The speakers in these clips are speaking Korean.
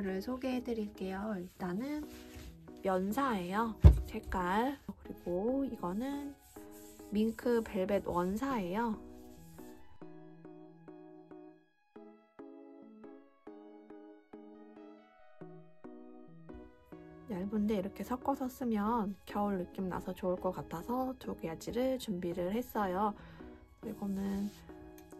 선물을 소개해 드릴게요. 일단은 면사예요. 색깔. 그리고 이거는 밍크 벨벳 원사예요. 얇은데 이렇게 섞어서 쓰면 겨울 느낌 나서 좋을 것 같아서 2가지를 준비를 했어요. 이거는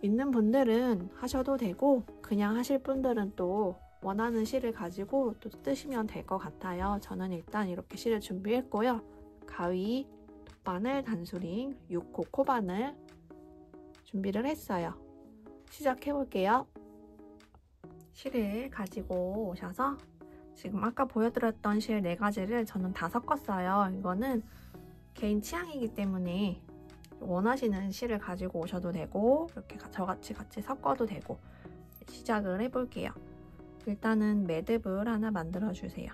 있는 분들은 하셔도 되고 그냥 하실 분들은 또 원하는 실을 가지고 또 뜨시면 될 것 같아요. 저는 일단 이렇게 실을 준비했고요. 가위, 돗바늘, 단수링, 6호 코바늘 준비를 했어요. 시작해 볼게요. 실을 가지고 오셔서 지금 아까 보여드렸던 실 4가지를 저는 다 섞었어요. 이거는 개인 취향이기 때문에 원하시는 실을 가지고 오셔도 되고 이렇게 저같이 같이 섞어도 되고. 시작을 해볼게요. 일단은 매듭을 하나 만들어 주세요.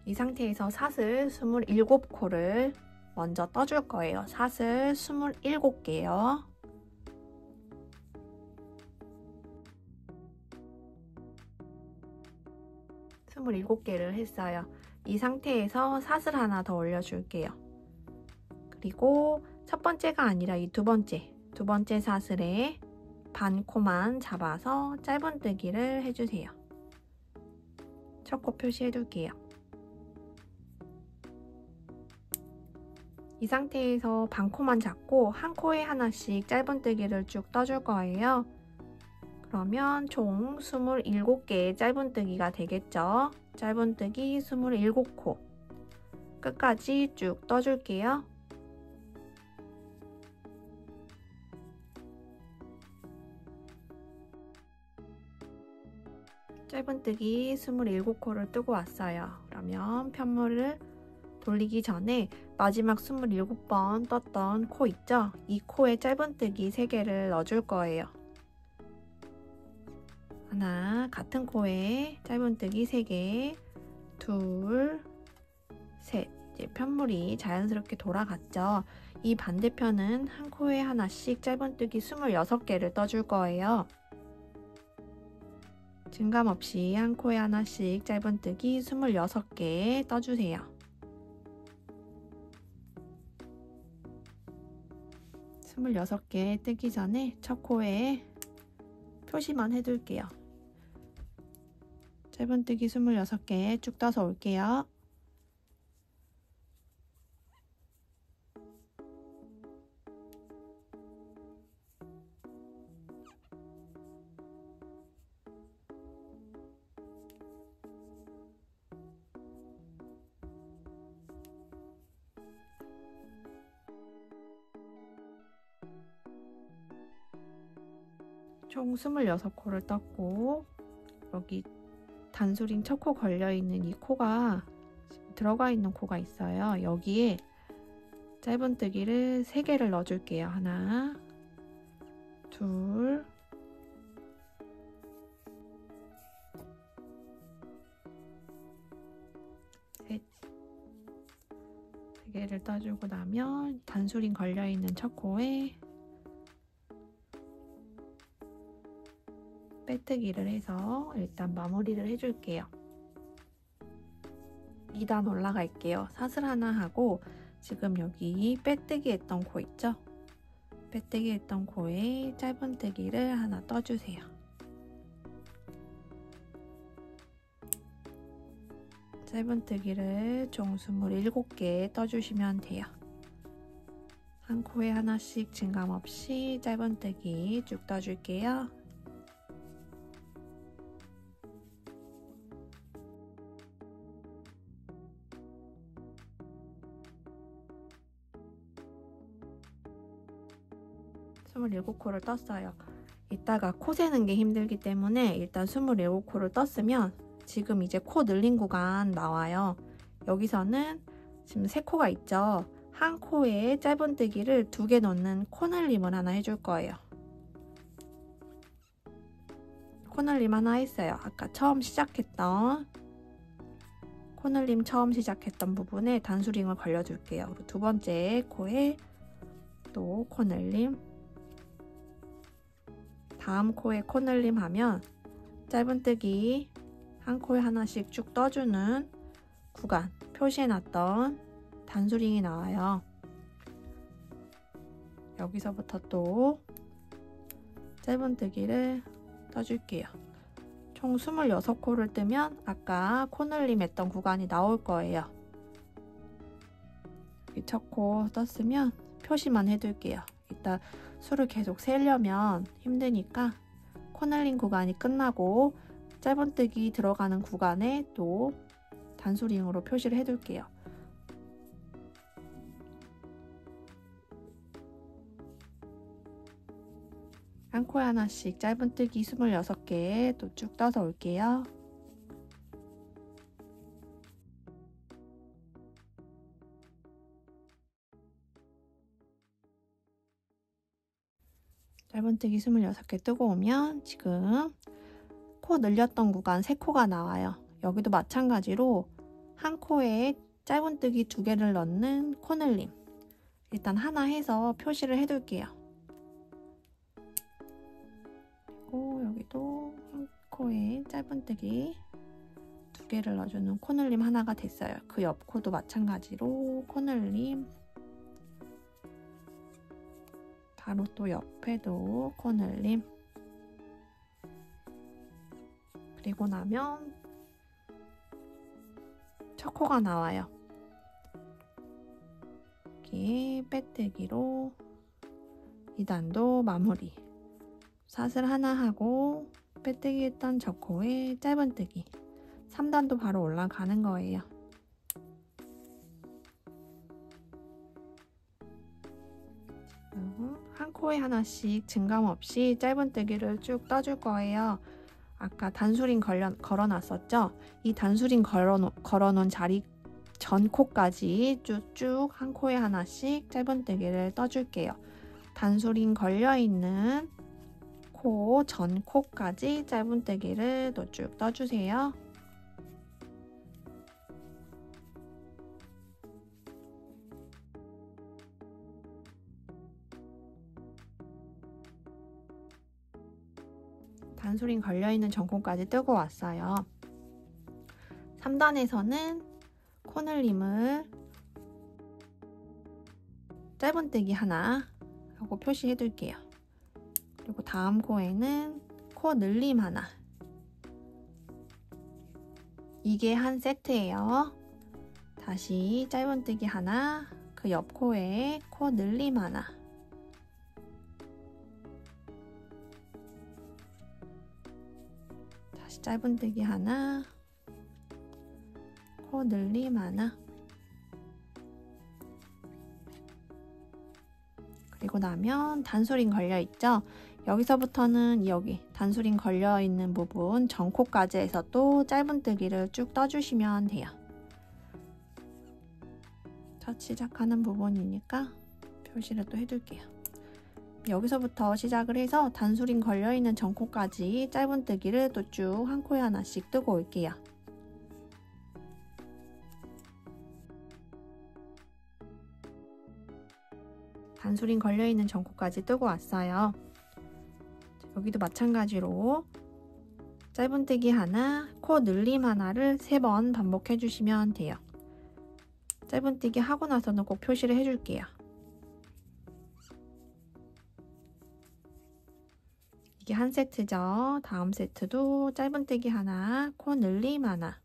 이 상태에서 사슬 27코를 먼저 떠줄 거예요. 사슬 27개요. 스물일곱 개를 했어요. 이 상태에서 사슬 하나 더 올려줄게요. 그리고 첫 번째가 아니라 이 두 번째 사슬에 반 코만 잡아서 짧은뜨기를 해주세요. 첫 코 표시해둘게요. 이 상태에서 반 코만 잡고 한 코에 하나씩 짧은뜨기를 쭉 떠줄 거예요. 그러면 총 27개의 짧은뜨기가 되겠죠. 짧은뜨기 27코 끝까지 쭉 떠줄게요. 짧은뜨기 27코를 뜨고 왔어요. 그러면 편물을 돌리기 전에 마지막 27번 떴던 코 있죠? 이 코에 짧은뜨기 3개를 넣어줄 거예요. 하나, 같은 코에 짧은뜨기 3개, 둘, 셋. 이제 편물이 자연스럽게 돌아갔죠. 이 반대편은 한 코에 하나씩 짧은뜨기 26개를 떠줄 거예요. 증감 없이 한 코에 하나씩 짧은뜨기 26개 떠주세요. 스물여섯 개 뜨기 전에 첫 코에 표시만 해둘게요. 짧은뜨기 26개 쭉 떠서 올게요. 총 26코를 떴고 여기 단수링 첫 코 걸려있는 이 코가 들어가 있는 코가 있어요. 여기에 짧은뜨기를 3개를 넣어줄게요. 하나, 둘, 셋. 3개를 떠주고 나면 단수링 걸려있는 첫 코에 빼뜨기를 해서 일단 마무리를 해줄게요. 2단 올라갈게요. 사슬 하나 하고 지금 여기 빼뜨기 했던 코 있죠? 빼뜨기 했던 코에 짧은뜨기를 하나 떠주세요. 짧은뜨기를 총 27개 떠주시면 돼요. 한 코에 하나씩 증감 없이 짧은뜨기 쭉 떠줄게요. 스물일곱 코를 떴어요. 이따가 코 세는 게 힘들기 때문에 일단 27코를 떴으면 지금 이제 코 늘린 구간 나와요. 여기서는 지금 3코가 있죠. 한 코에 짧은뜨기를 2개 넣는 코늘림을 하나 해줄 거예요. 코늘림 하나 했어요. 아까 처음 시작했던 코늘림 처음 시작했던 부분에 단수링을 걸려줄게요. 그리고 두 번째 코에 또 코늘림 다음 코에 코늘림 하면 짧은뜨기 한 코에 하나씩 쭉 떠주는 구간 표시해놨던 단수링이 나와요. 여기서부터 또 짧은뜨기를 떠줄게요. 총 26코를 뜨면 아까 코늘림 했던 구간이 나올 거예요. 여기 첫 코 떴으면 표시만 해둘게요. 이따 수를 계속 세려면 힘드니까 코늘림 구간이 끝나고 짧은뜨기 들어가는 구간에 또 단수링으로 표시를 해둘게요. 한 코에 하나씩 짧은뜨기 26개 또 쭉 떠서 올게요. 짧은뜨기 26개 뜨고 오면 지금 코 늘렸던 구간 3코가 나와요. 여기도 마찬가지로 한 코에 짧은뜨기 2개를 넣는 코늘림 일단 하나 해서 표시를 해둘게요. 그리고 여기도 한 코에 짧은뜨기 2개를 넣어주는 코늘림 하나가 됐어요. 그 옆 코도 마찬가지로 코늘림, 바로 또 옆에도 코늘림, 그리고 나면 첫 코가 나와요. 여기 빼뜨기로 2단도 마무리. 사슬 하나 하고 빼뜨기 했던 저 코에 짧은뜨기 3단도 바로 올라가는 거예요. 한 코에 하나씩 증감 없이 짧은뜨기를 쭉 떠줄 거예요. 아까 단수링 걸어놨었죠? 이 단수링 걸어놓은 자리 전 코까지 쭉쭉 한 코에 하나씩 짧은뜨기를 떠줄게요. 단수링 걸려있는 코 전 코까지 짧은뜨기를 또 쭉 떠주세요. 단수링 걸려있는 전코까지 뜨고 왔어요. 3단에서는 코늘림을 짧은뜨기 하나 하고 표시해 둘게요. 그리고 다음 코에는 코 늘림 하나. 이게 한 세트예요. 다시 짧은뜨기 하나, 그 옆 코에 코 늘림 하나. 다시 짧은뜨기 하나, 코 늘림 하나. 그리고 나면 단수링 걸려있죠? 여기서부터는 여기 단수링 걸려있는 부분 전코까지 해서 또 짧은뜨기를 쭉 떠주시면 돼요. 첫 시작하는 부분이니까 표시를 또 해둘게요. 여기서부터 시작을 해서 단수링 걸려있는 전코까지 짧은뜨기를 또 쭉 한 코에 하나씩 뜨고 올게요. 단수링 걸려있는 전코까지 뜨고 왔어요. 여기도 마찬가지로 짧은뜨기 하나, 코 늘림 하나를 3번 반복해 주시면 돼요. 짧은뜨기 하고 나서는 꼭 표시를 해줄게요. 이게 한 세트죠. 다음 세트도 짧은뜨기 하나, 코 늘림 하나.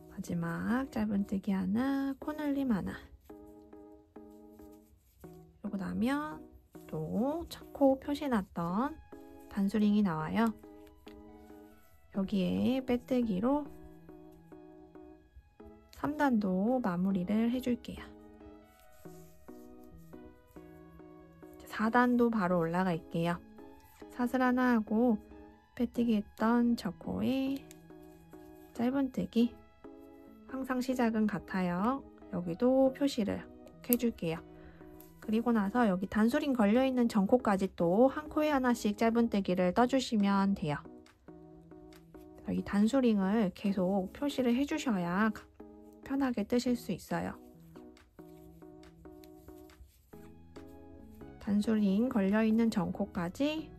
마지막 짧은뜨기 하나, 코 늘림 하나. 그러고 나면 또 첫 코 표시해놨던 단수링이 나와요. 여기에 빼뜨기로 3단도 마무리를 해줄게요. 4단도 바로 올라가 있게요. 사슬 하나 하고 빼뜨기 했던 저 코에 짧은뜨기. 항상 시작은 같아요. 여기도 표시를 꼭 해줄게요. 그리고 나서 여기 단수링 걸려있는 전코까지 또 한 코에 하나씩 짧은뜨기를 떠주시면 돼요. 이 단수링을 계속 표시를 해주셔야 편하게 뜨실 수 있어요. 단수링 걸려있는 전코까지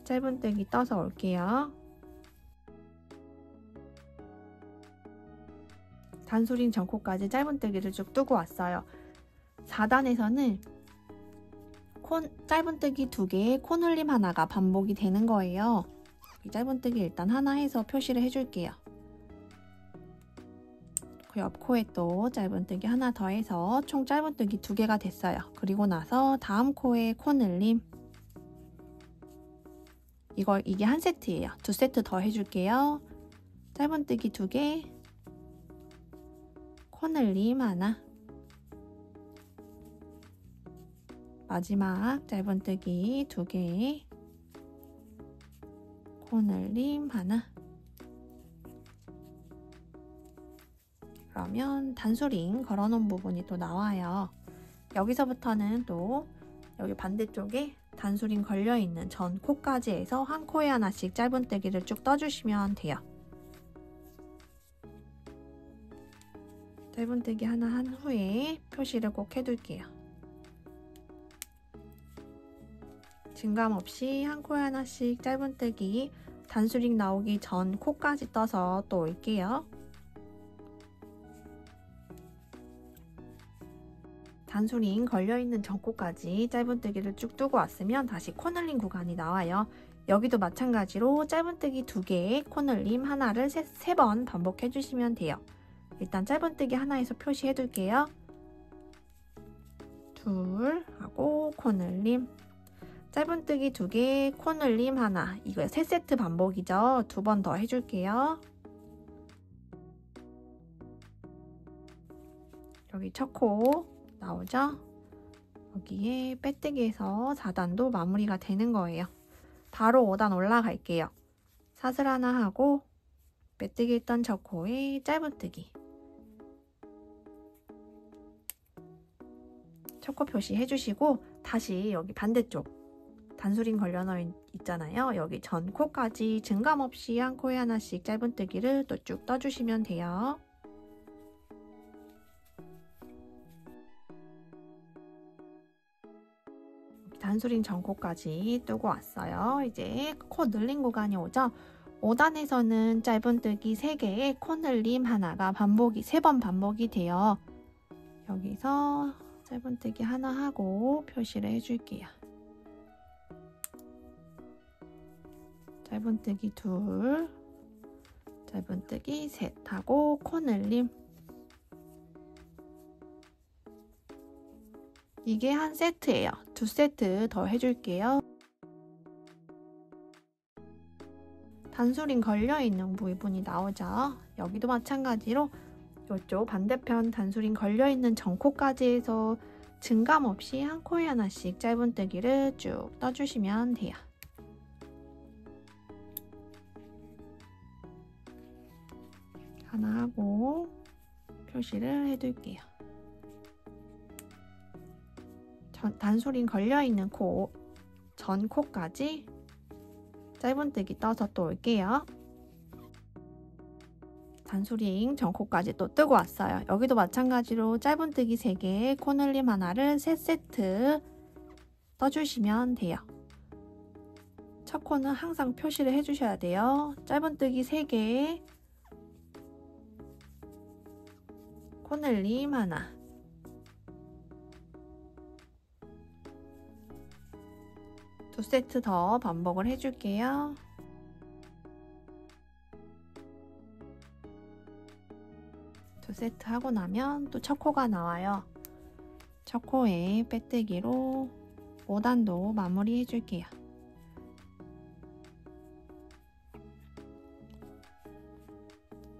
짧은뜨기 떠서 올게요. 단수링 전코까지 짧은뜨기를 쭉 뜨고 왔어요. 4단에서는 짧은뜨기 2개에 코늘림 하나가 반복이 되는 거예요. 이 짧은뜨기 일단 하나 해서 표시를 해줄게요. 그 옆 코에 또 짧은뜨기 하나 더 해서 총 짧은뜨기 2개가 됐어요. 그리고 나서 다음 코에 코늘림, 이게 한 세트예요. 2세트 더 해줄게요. 짧은뜨기 2개, 코늘림 하나, 마지막 짧은뜨기 2개, 코늘림 하나. 그러면 단수링 걸어놓은 부분이 또 나와요. 여기서부터는 또 여기 반대쪽에 단수링 걸려있는 전 코까지 해서 한 코에 하나씩 짧은뜨기를 쭉 떠주시면 돼요. 짧은뜨기 하나 한 후에 표시를 꼭 해둘게요. 증감 없이 한 코에 하나씩 짧은뜨기 단수링 나오기 전 코까지 떠서 또 올게요. 단수링 걸려있는 전코까지 짧은뜨기를 쭉 뜨고 왔으면 다시 코늘림 구간이 나와요. 여기도 마찬가지로 짧은뜨기 2개에 코늘림 하나를 3번 반복해 주시면 돼요. 일단 짧은뜨기 하나에서 표시해 둘게요. 둘 하고 코늘림, 짧은뜨기 2개, 코늘림 하나, 이거 3세트 반복이죠. 2번 더 해줄게요. 여기 첫 코 나오죠? 여기에 빼뜨기에서 4단도 마무리가 되는 거예요. 바로 5단 올라갈게요. 사슬 하나 하고 빼뜨기 했던 첫 코에 짧은뜨기, 첫 코 표시 해주시고 다시 여기 반대쪽 단수링 걸려놓은 있잖아요. 여기 전 코까지 증감 없이 한 코에 하나씩 짧은뜨기를 또 쭉 떠주시면 돼요. 단수링 전코까지 뜨고 왔어요. 이제 코 늘린 구간이 오죠. 5단에서는 짧은뜨기 3개에 코늘림 하나가 3번 반복이 돼요. 여기서 짧은뜨기 하나 하고 표시를 해줄게요. 짧은뜨기 2, 짧은뜨기 3 하고 코늘림, 이게 한 세트예요. 2세트 더 해줄게요. 단수링 걸려있는 부분이 나오죠. 여기도 마찬가지로 이쪽 반대편 단수링 걸려있는 전코까지 해서 증감 없이 한 코에 하나씩 짧은뜨기를 쭉 떠주시면 돼요. 하나 하고 표시를 해둘게요. 단수링 걸려있는 코, 전 코까지 짧은뜨기 떠서 또 올게요. 단수링 전 코까지 또 뜨고 왔어요. 여기도 마찬가지로 짧은뜨기 3개, 코늘림 하나를 3세트 떠주시면 돼요. 첫 코는 항상 표시를 해주셔야 돼요. 짧은뜨기 3개, 코늘림 하나, 두 세트 더 반복을 해줄게요. 두 세트 하고 나면 또 첫 코가 나와요. 첫 코에 빼뜨기로 5단도 마무리 해줄게요.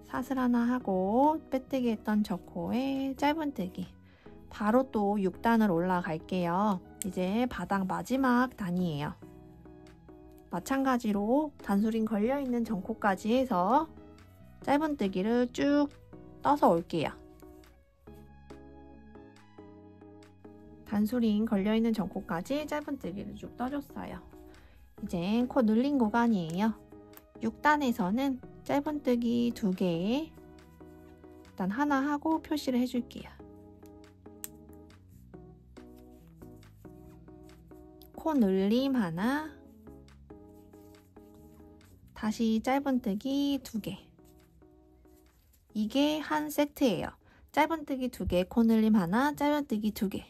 사슬 하나 하고 빼뜨기 했던 첫 코에 짧은뜨기, 바로 또 6단을 올라갈게요. 이제 바닥 마지막 단이에요. 마찬가지로 단수링 걸려있는 전코까지 해서 짧은뜨기를 쭉 떠서 올게요. 단수링 걸려있는 전코까지 짧은뜨기를 쭉 떠줬어요. 이제 코 늘린 구간이에요. 6단에서는 짧은뜨기 2개에 일단 하나 하고 표시를 해줄게요. 코 늘림 하나, 다시 짧은뜨기 2개. 이게 한 세트예요. 짧은뜨기 2개, 코 늘림 하나, 짧은뜨기 2개.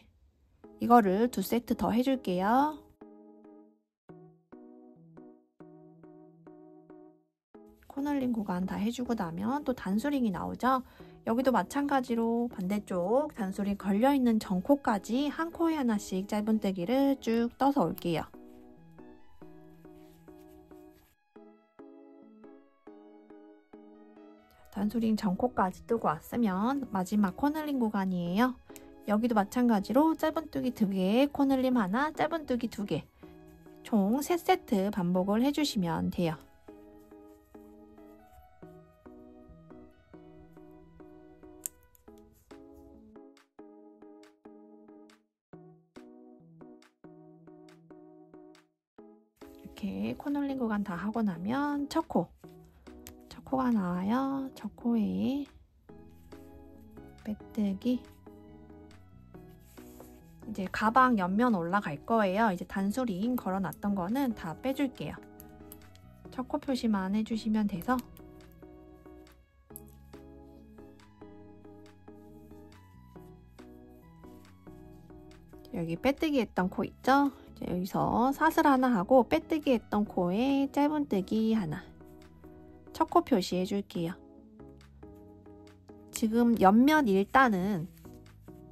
이거를 2세트 더 해줄게요. 코널링 구간 다 해주고 나면 또 단수링이 나오죠. 여기도 마찬가지로 반대쪽 단수링 걸려있는 전코까지 한 코에 하나씩 짧은뜨기를 쭉 떠서 올게요. 단수링 전코까지 뜨고 왔으면 마지막 코널링 구간이에요. 여기도 마찬가지로 짧은뜨기 2개, 코늘림 하나, 짧은뜨기 2개. 총 3세트 반복을 해주시면 돼요. 이렇게 코널링 구간 다 하고 나면 첫 코가 나와요. 첫 코에 빼뜨기. 이제 가방 옆면 올라갈 거예요. 이제 단수링 걸어놨던 거는 다 빼줄게요. 첫 코 표시만 해주시면 돼서 여기 빼뜨기 했던 코 있죠? 이제 여기서 사슬 하나 하고 빼뜨기 했던 코에 짧은뜨기 하나. 첫 코 표시 해줄게요. 지금 옆면 일단은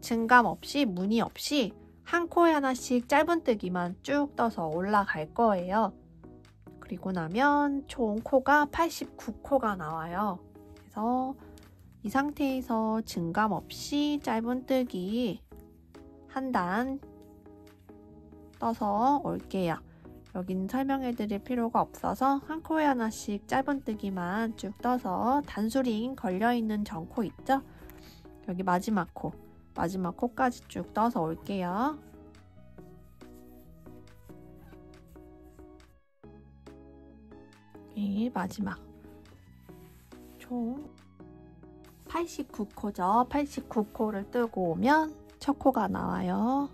증감 없이 무늬 없이 한 코에 하나씩 짧은뜨기만 쭉 떠서 올라갈 거예요. 그리고 나면 총 코가 89코가 나와요. 그래서 이 상태에서 증감 없이 짧은뜨기 한 단 떠서 올게요. 여긴 설명해 드릴 필요가 없어서 한 코에 하나씩 짧은뜨기만 쭉 떠서 단수링 걸려있는 전코 있죠? 여기 마지막 코까지 쭉 떠서 올게요. 이 마지막 총 89코죠. 89코를 뜨고 오면 첫 코가 나와요.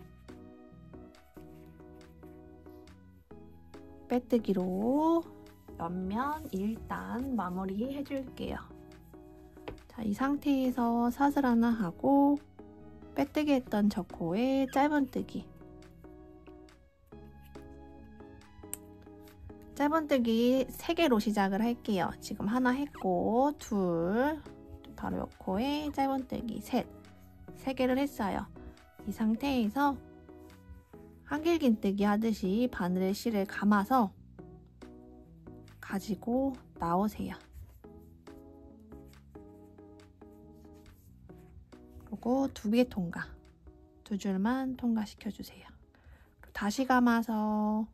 빼뜨기로 옆면 일단 마무리 해줄게요. 자, 이 상태에서 사슬 하나 하고 빼뜨기 했던 저 코에 짧은뜨기. 짧은뜨기 3개로 시작을 할게요. 지금 하나 했고 둘, 바로 옆 코에 짧은뜨기 셋. 3개를 했어요. 이 상태에서 한길긴뜨기 하듯이 바늘에 실을 감아서 가지고 나오세요. 그리고 2개 통과, 2줄만 통과시켜주세요. 다시 감아서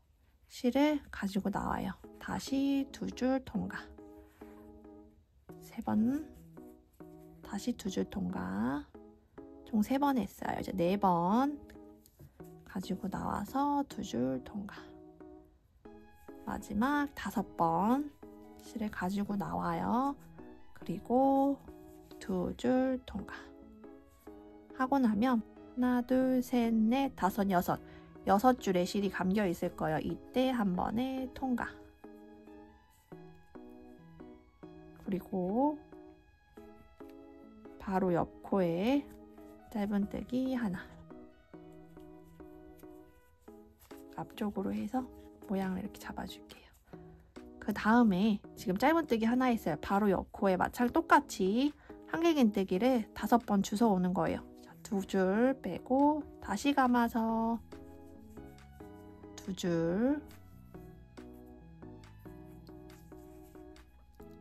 실을 가지고 나와요. 다시 2줄 통과, 3번, 다시 2줄 통과, 총 3번 했어요. 이제 4번 가지고 나와서 2줄 통과, 마지막 5번 실을 가지고 나와요. 그리고 2줄 통과 하고 나면 하나, 둘, 셋, 넷, 다섯, 여섯 6줄의 실이 감겨 있을 거예요. 이때 한 번에 통과. 그리고 바로 옆 코에 짧은뜨기 하나. 앞쪽으로 해서 모양을 이렇게 잡아줄게요. 그 다음에 지금 짧은뜨기 하나 했어요. 바로 옆 코에 똑같이 한길긴뜨기를 5번 주워 오는 거예요. 2줄 빼고 다시 감아서 2줄,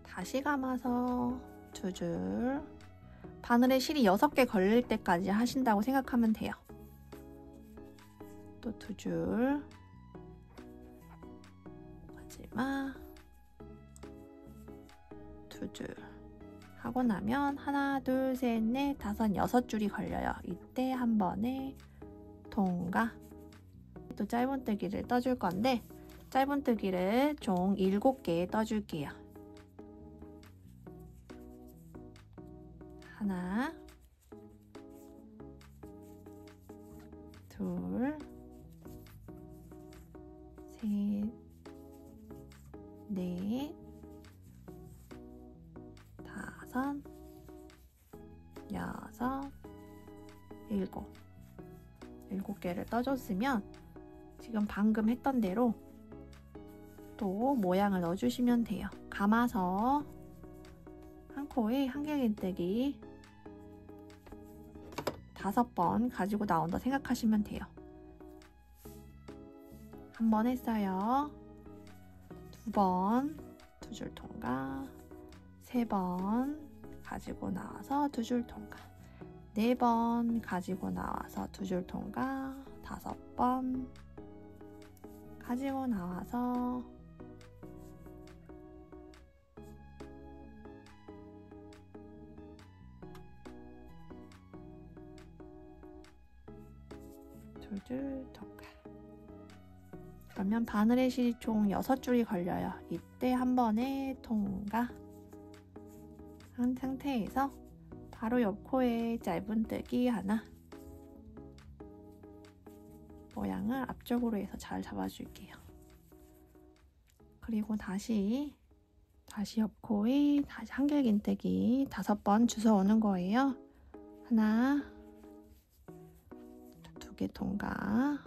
다시 감아서 2줄. 바늘에 실이 6개 걸릴 때까지 하신다고 생각하면 돼요. 또 2줄, 마지막 2줄 하고 나면 하나, 둘, 셋, 넷, 다섯, 6줄이 걸려요. 이때 한 번에 통과. 또 짧은뜨기를 떠줄 건데 짧은뜨기를 총 7개 떠줄게요. 하나, 둘, 셋, 넷, 다섯, 여섯, 일곱 개를 떠줬으면 지금 방금 했던 대로 또 모양을 넣어주시면 돼요. 감아서 한 코에 한길긴뜨기 5번 가지고 나온다 생각하시면 돼요. 한 번 했어요. 2번, 2줄 통과, 3번 가지고 나와서 2줄 통과, 4번 가지고 나와서 2줄 통과, 5번 가지고 나와서 2줄 통과. 그러면 바늘의 실이 총 6줄이 걸려요. 이때 한 번에 통과 한 상태에서 바로 옆 코에 짧은뜨기 하나, 모양을 앞쪽으로 해서 잘 잡아줄게요. 그리고 다시 옆 코에 다시 한길긴뜨기 5번 주워오는 거예요. 하나, 2개 통과,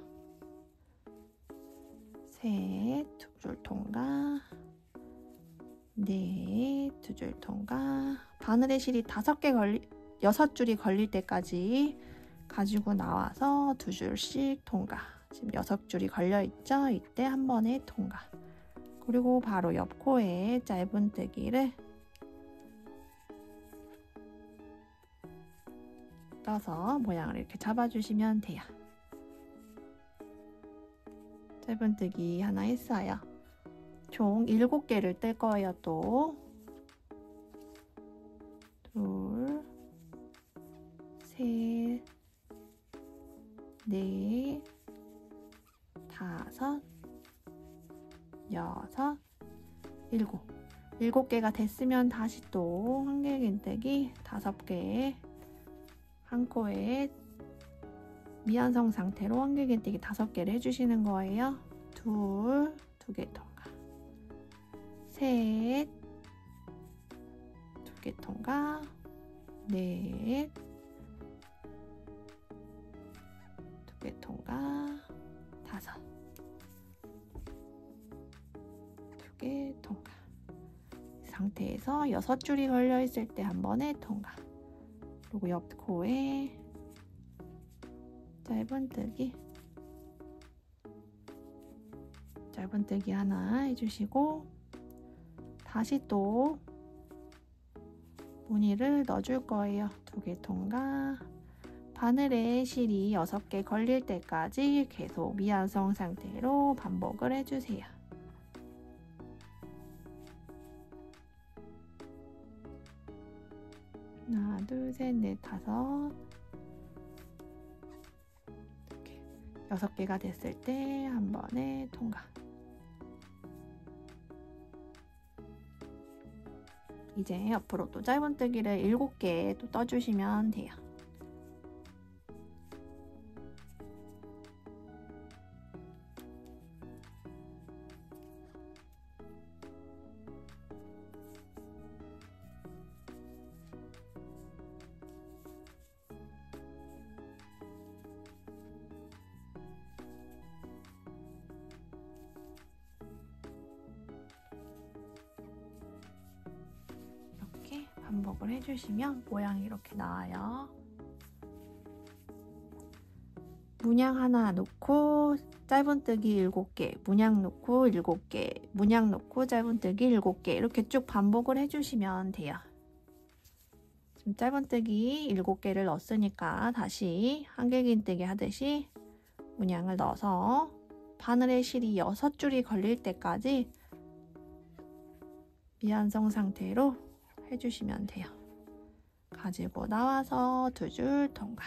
셋, 2줄 통과, 넷, 2줄 통과. 바늘의 실이 6줄이 걸릴 때까지 가지고 나와서 2줄씩 통과. 지금 6줄이 걸려있죠? 이때 한 번에 통과. 그리고 바로 옆 코에 짧은뜨기를 떠서 모양을 이렇게 잡아주시면 돼요. 짧은뜨기 하나 했어요. 총 7개를 뜰 거예요. 또 둘, 셋, 넷, 다섯, 여섯, 7개가 됐으면 다시 또 한길긴뜨기 5개, 한 코에 미완성 상태로 한길긴뜨기 5개를 해주시는 거예요. 2개 통과, 셋, 2개 통과, 넷, 2개 통과, 2개 통과. 이 상태에서 6줄이 걸려있을 때 한 번에 통과. 그리고 옆 코에 짧은뜨기 하나 해주시고 다시 또 무늬를 넣어줄 거예요. 2개 통과. 바늘에 실이 6개 걸릴 때까지 계속 미완성 상태로 반복을 해주세요. 하나, 둘, 셋, 넷, 다섯. 이렇게 6개가 됐을 때 한 번에 통과. 이제 옆으로 또 짧은뜨기를 7개 또 떠주시면 돼요. 반복을 해주시면 모양이 이렇게 나와요. 문양 하나 놓고 짧은뜨기 7개, 문양 놓고 7개, 문양 놓고 짧은뜨기 7개 이렇게 쭉 반복을 해주시면 돼요. 지금 짧은뜨기 7개를 넣었으니까 다시 한길긴뜨기 하듯이 문양을 넣어서 바늘의 실이 6줄이 걸릴 때까지 미완성 상태로 해주시면 돼요. 가지고 나와서 2줄 통과,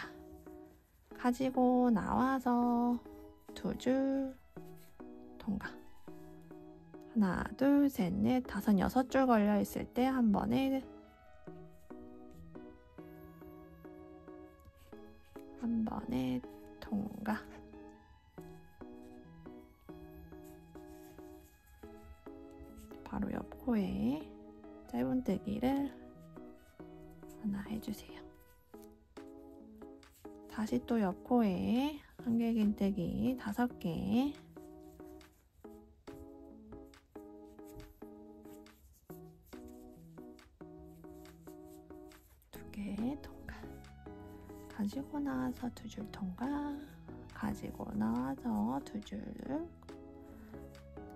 가지고 나와서 2줄 통과. 하나, 둘, 셋, 넷, 다섯, 6줄 걸려 있을 때 한 번에 통과. 바로 옆 코에 짧은뜨기를 하나 해주세요. 다시 또 옆 코에 한길긴뜨기 5개, 통과. 가지고 나와서 2줄 통과, 가지고 나와서 2줄,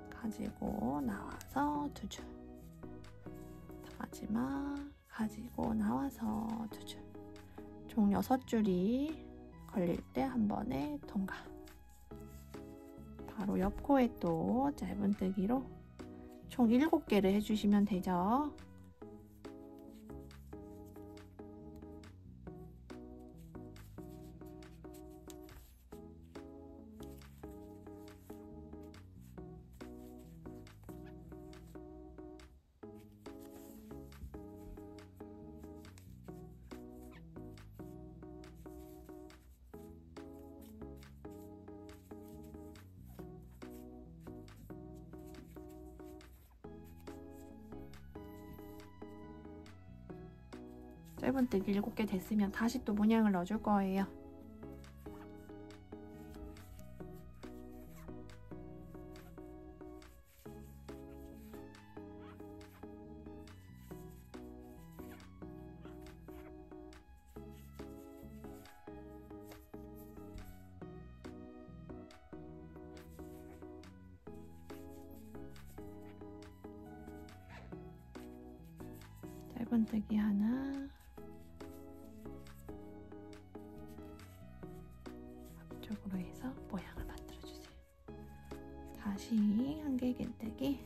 가지고 나와서 2줄, 마지막 가지고 나와서 2줄, 총 6줄이 걸릴 때 한 번에 통과. 바로 옆 코에 또 짧은뜨기로 총 7개를 해주시면 되죠. 짧은뜨기 7개 됐으면 다시 또 문양을 넣어줄 거예요. 짧은뜨기 하나, 앞쪽으로 해서 모양을 만들어주세요. 다시 한길긴뜨기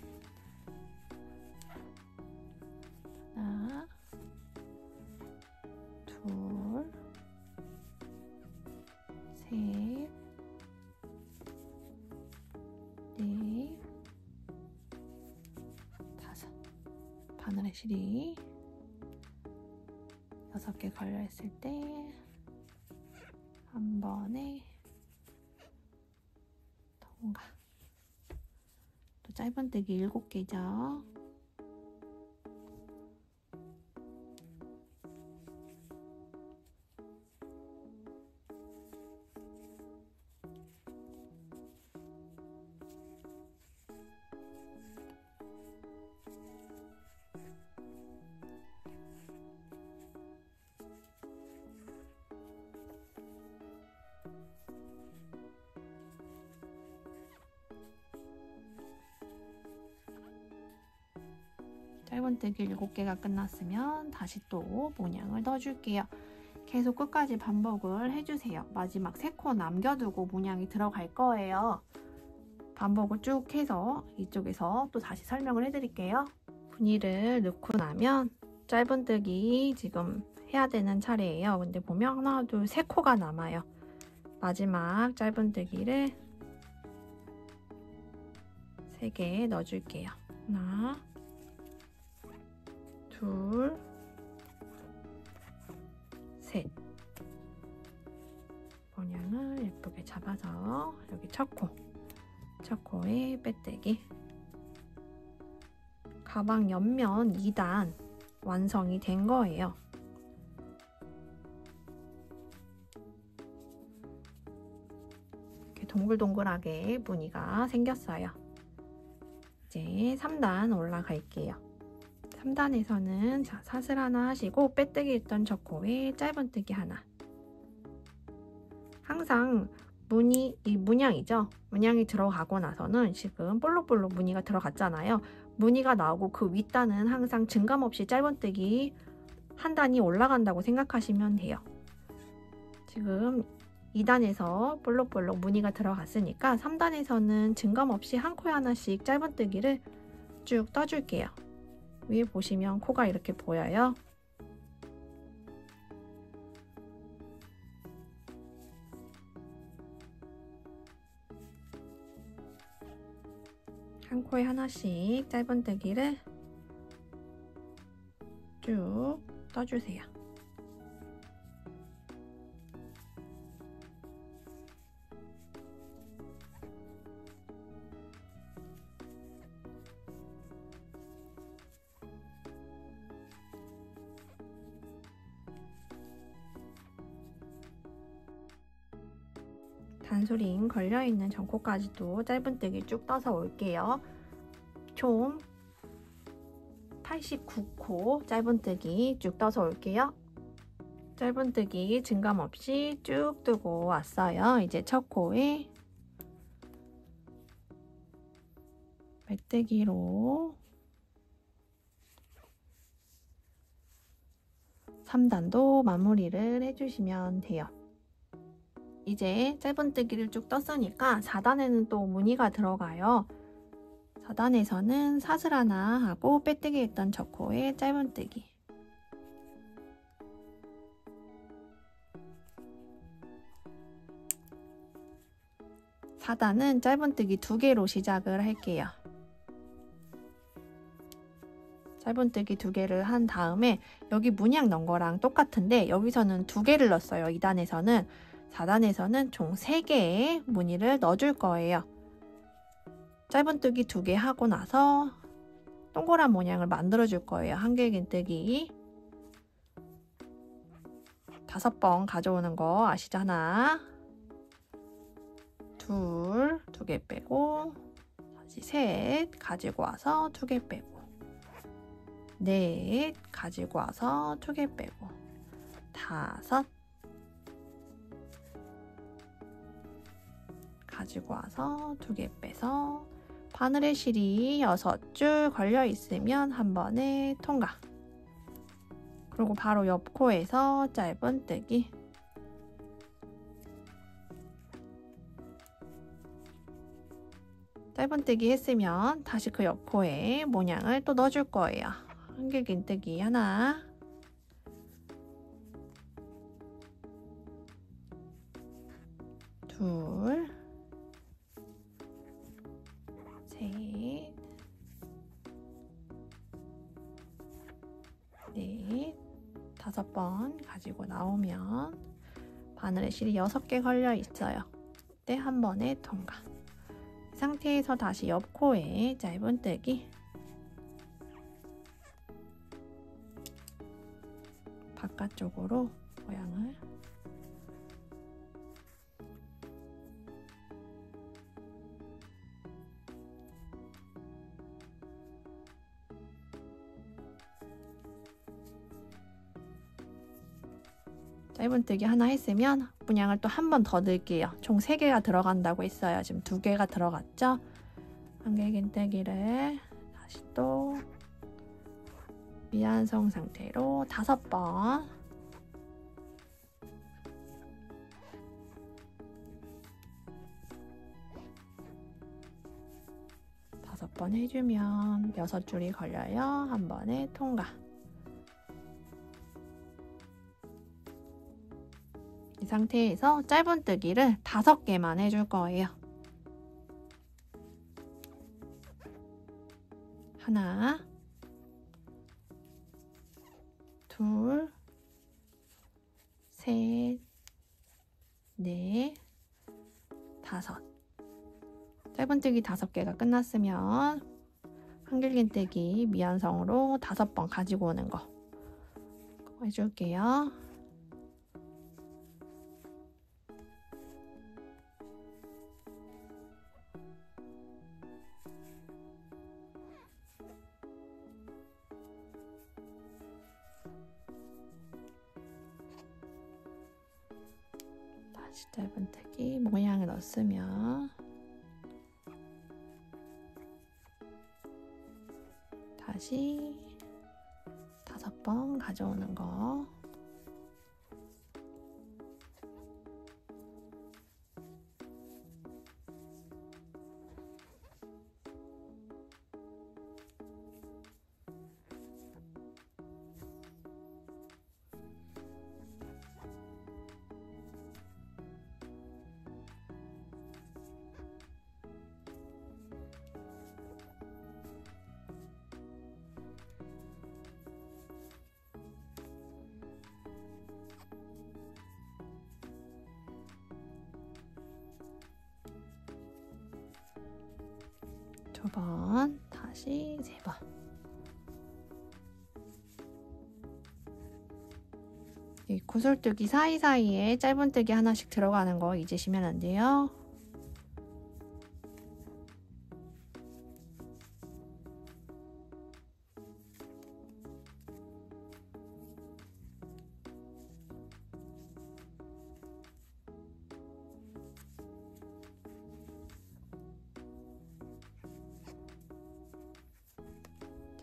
하나, 둘, 셋, 넷, 5. 바늘에 실이 6개 걸려있을 때 한 번에 통과. 또 짧은뜨기 7개죠. 짧은뜨기 7개가 끝났으면 다시 또 문양을 넣어줄게요. 계속 끝까지 반복을 해주세요. 마지막 3코 남겨두고 문양이 들어갈 거예요. 반복을 쭉 해서 이쪽에서 또 다시 설명을 해드릴게요. 분위를 넣고 나면 짧은뜨기 지금 해야 되는 차례예요. 근데 보면 하나, 둘, 3코가 남아요. 마지막 짧은뜨기를 3개 넣어줄게요. 하나, 둘, 셋. 모양을 예쁘게 잡아서 여기 첫 코에 빼뜨기. 가방 옆면 2단 완성이 된 거예요. 이렇게 동글동글하게 무늬가 생겼어요. 이제 3단 올라갈게요. 3단에서는 자, 사슬 하나 하시고 빼뜨기 했던 첫 코에 짧은뜨기 하나. 항상 이 문양이죠. 문양이 들어가고 나서는 지금 볼록볼록 무늬가 들어갔잖아요. 무늬가 나오고 그 윗단은 항상 증감 없이 짧은뜨기 한 단이 올라간다고 생각하시면 돼요. 지금 2단에서 볼록볼록 무늬가 들어갔으니까 3단에서는 증감 없이 한 코에 하나씩 짧은뜨기를 쭉 떠줄게요. 위에 보시면 코가 이렇게 보여요. 한 코에 하나씩 짧은뜨기를 쭉 떠주세요. 단수링 걸려있는 전코까지도 짧은뜨기 쭉 떠서 올게요. 총 89코 짧은뜨기 쭉 떠서 올게요. 짧은뜨기 증감 없이 쭉 뜨고 왔어요. 이제 첫 코에 매뜨기로 3단도 마무리를 해주시면 돼요. 이제 짧은뜨기를 쭉 떴으니까 4단에는 또 무늬가 들어가요. 4단에서는 사슬 하나 하고 빼뜨기 했던 첫 코에 짧은뜨기, 4단은 짧은뜨기 2개로 시작을 할게요. 짧은뜨기 2개를 한 다음에 여기 문양 넣은 거랑 똑같은데 여기서는 2개를 넣었어요. 2단에서는. 4단에서는 총 3개의 무늬를 넣어줄 거예요. 짧은뜨기 2개 하고 나서 동그란 모양을 만들어 줄 거예요. 한길긴뜨기 5번 가져오는 거 아시죠? 하나, 둘, 2개 빼고, 다시 셋 가지고 와서 2개 빼고, 넷 가지고 와서 2개 빼고, 5 가지고 와서 2개 빼서 바늘에 실이 6줄 걸려 있으면 한 번에 통과. 그리고 바로 옆 코에서 짧은뜨기, 짧은뜨기 했으면 다시 그 옆 코에 모양을 또 넣어줄 거예요. 한길긴뜨기 하나, 둘, 셋, 넷, 5번 가지고 나오면 바늘에 실이 6개 걸려 있어요. 그때 한 번에 통과. 이 상태에서 다시 옆 코에 짧은뜨기, 바깥쪽으로 모양을 짧은뜨기 하나 했으면 문양을 또 한 번 더 넣을게요. 총 3개가 들어간다고 했어요. 지금 2개가 들어갔죠? 한길긴뜨기를 다시 또 미완성 상태로 5번, 5번 해주면 6줄이 걸려요. 한 번에 통과. 이 상태에서 짧은뜨기를 5개만 해줄 거예요. 하나, 둘, 셋, 넷, 5. 짧은뜨기 5개가 끝났으면 한길긴뜨기 미완성으로 5번 가지고 오는 거 해줄게요. 다시 짧은뜨기 모양을 넣었으면 다시 5번 가져오는 거, 두 번, 다시 3번. 이 구슬뜨기 사이사이에 짧은뜨기 하나씩 들어가는 거 잊으시면 안 돼요.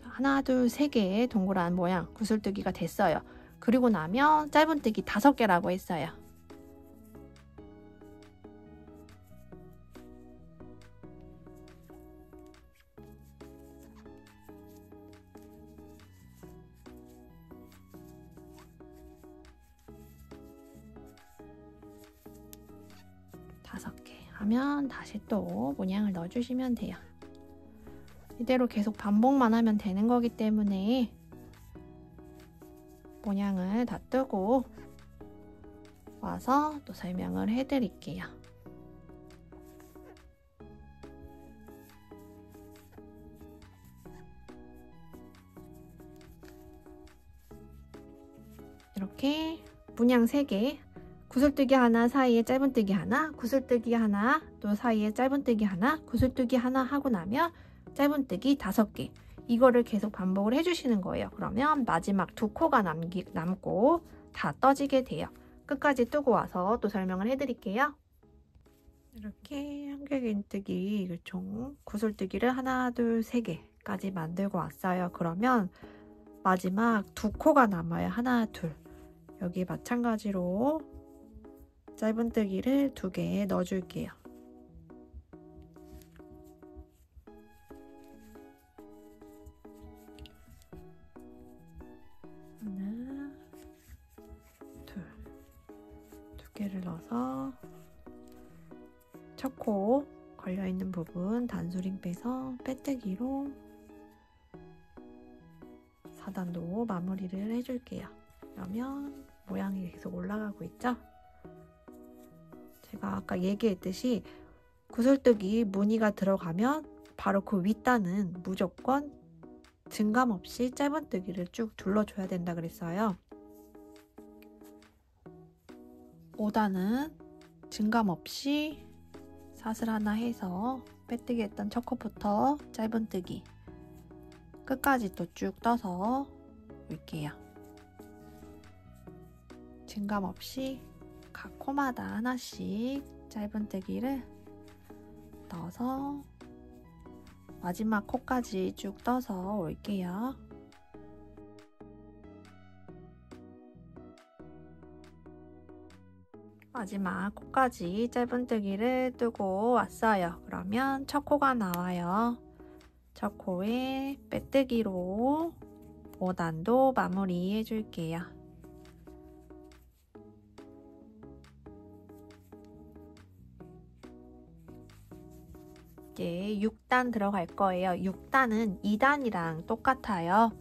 하나, 둘, 세 개의 동그란 모양 구슬뜨기가 됐어요. 그리고 나면 짧은뜨기 5개라고 했어요. 다섯 개 하면 다시 또 문양을 넣어주시면 돼요. 이대로 계속 반복만 하면 되는 거기 때문에 모양을 다 뜨고 와서 또 설명을 해드릴게요. 이렇게 문양 3개, 구슬뜨기 하나 사이에 짧은뜨기 하나, 구슬뜨기 하나, 또 사이에 짧은뜨기 하나, 구슬뜨기 하나 하고 나면 짧은뜨기 5개, 이거를 계속 반복을 해주시는 거예요. 그러면 마지막 2코가 남고 다 떠지게 돼요. 끝까지 뜨고 와서 또 설명을 해드릴게요. 이렇게 한길긴뜨기 총 구슬뜨기를 하나, 둘, 3개까지 만들고 왔어요. 그러면 마지막 2코가 남아요. 하나, 둘. 여기 마찬가지로 짧은뜨기를 2개 넣어줄게요. 하나, 둘. 2개를 넣어서 첫 코 걸려있는 부분 단수링 빼서 빼뜨기로 4단도 마무리를 해줄게요. 그러면 모양이 계속 올라가고 있죠? 제가 아까 얘기했듯이 구슬뜨기 무늬가 들어가면 바로 그 윗단은 무조건 증감 없이 짧은뜨기를 쭉 둘러줘야 된다 그랬어요. 5단은 증감 없이 사슬 하나 해서 빼뜨기 했던 첫 컷부터 짧은뜨기 끝까지 또 쭉 떠서 올게요. 증감 없이 각 코마다 하나씩 짧은뜨기를 넣어서 마지막 코까지 쭉 떠서 올게요. 마지막 코까지 짧은뜨기를 뜨고 왔어요. 그러면 첫 코가 나와요. 첫 코에 빼뜨기로 5단도 마무리 해줄게요. 이제 6단 들어갈 거예요. 6단은 2단이랑 똑같아요.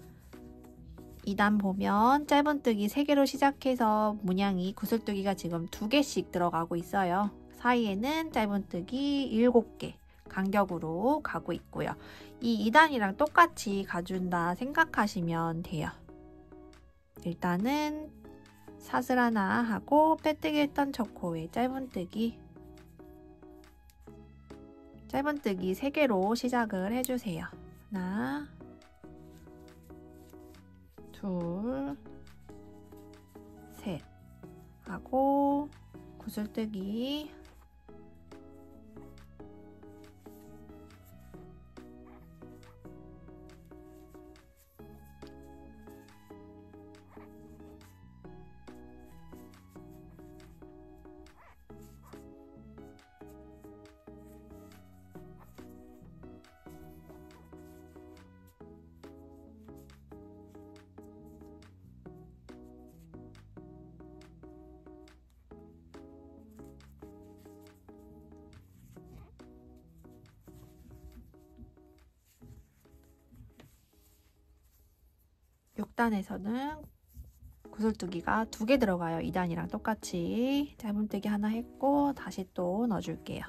2단 보면 짧은뜨기 3개로 시작해서 문양이 구슬뜨기가 지금 2개씩 들어가고 있어요. 사이에는 짧은뜨기 7개 간격으로 가고 있고요. 이 2단이랑 똑같이 가준다 생각하시면 돼요. 일단은 사슬 하나 하고 빼뜨기 했던 첫 코에 짧은뜨기 3개로 시작을 해주세요. 하나, 둘, 셋 하고 구슬뜨기 단에서는 구슬뜨기가 2개 들어가요. 2단이랑 똑같이 짧은뜨기 하나 했고 다시 또 넣어줄게요.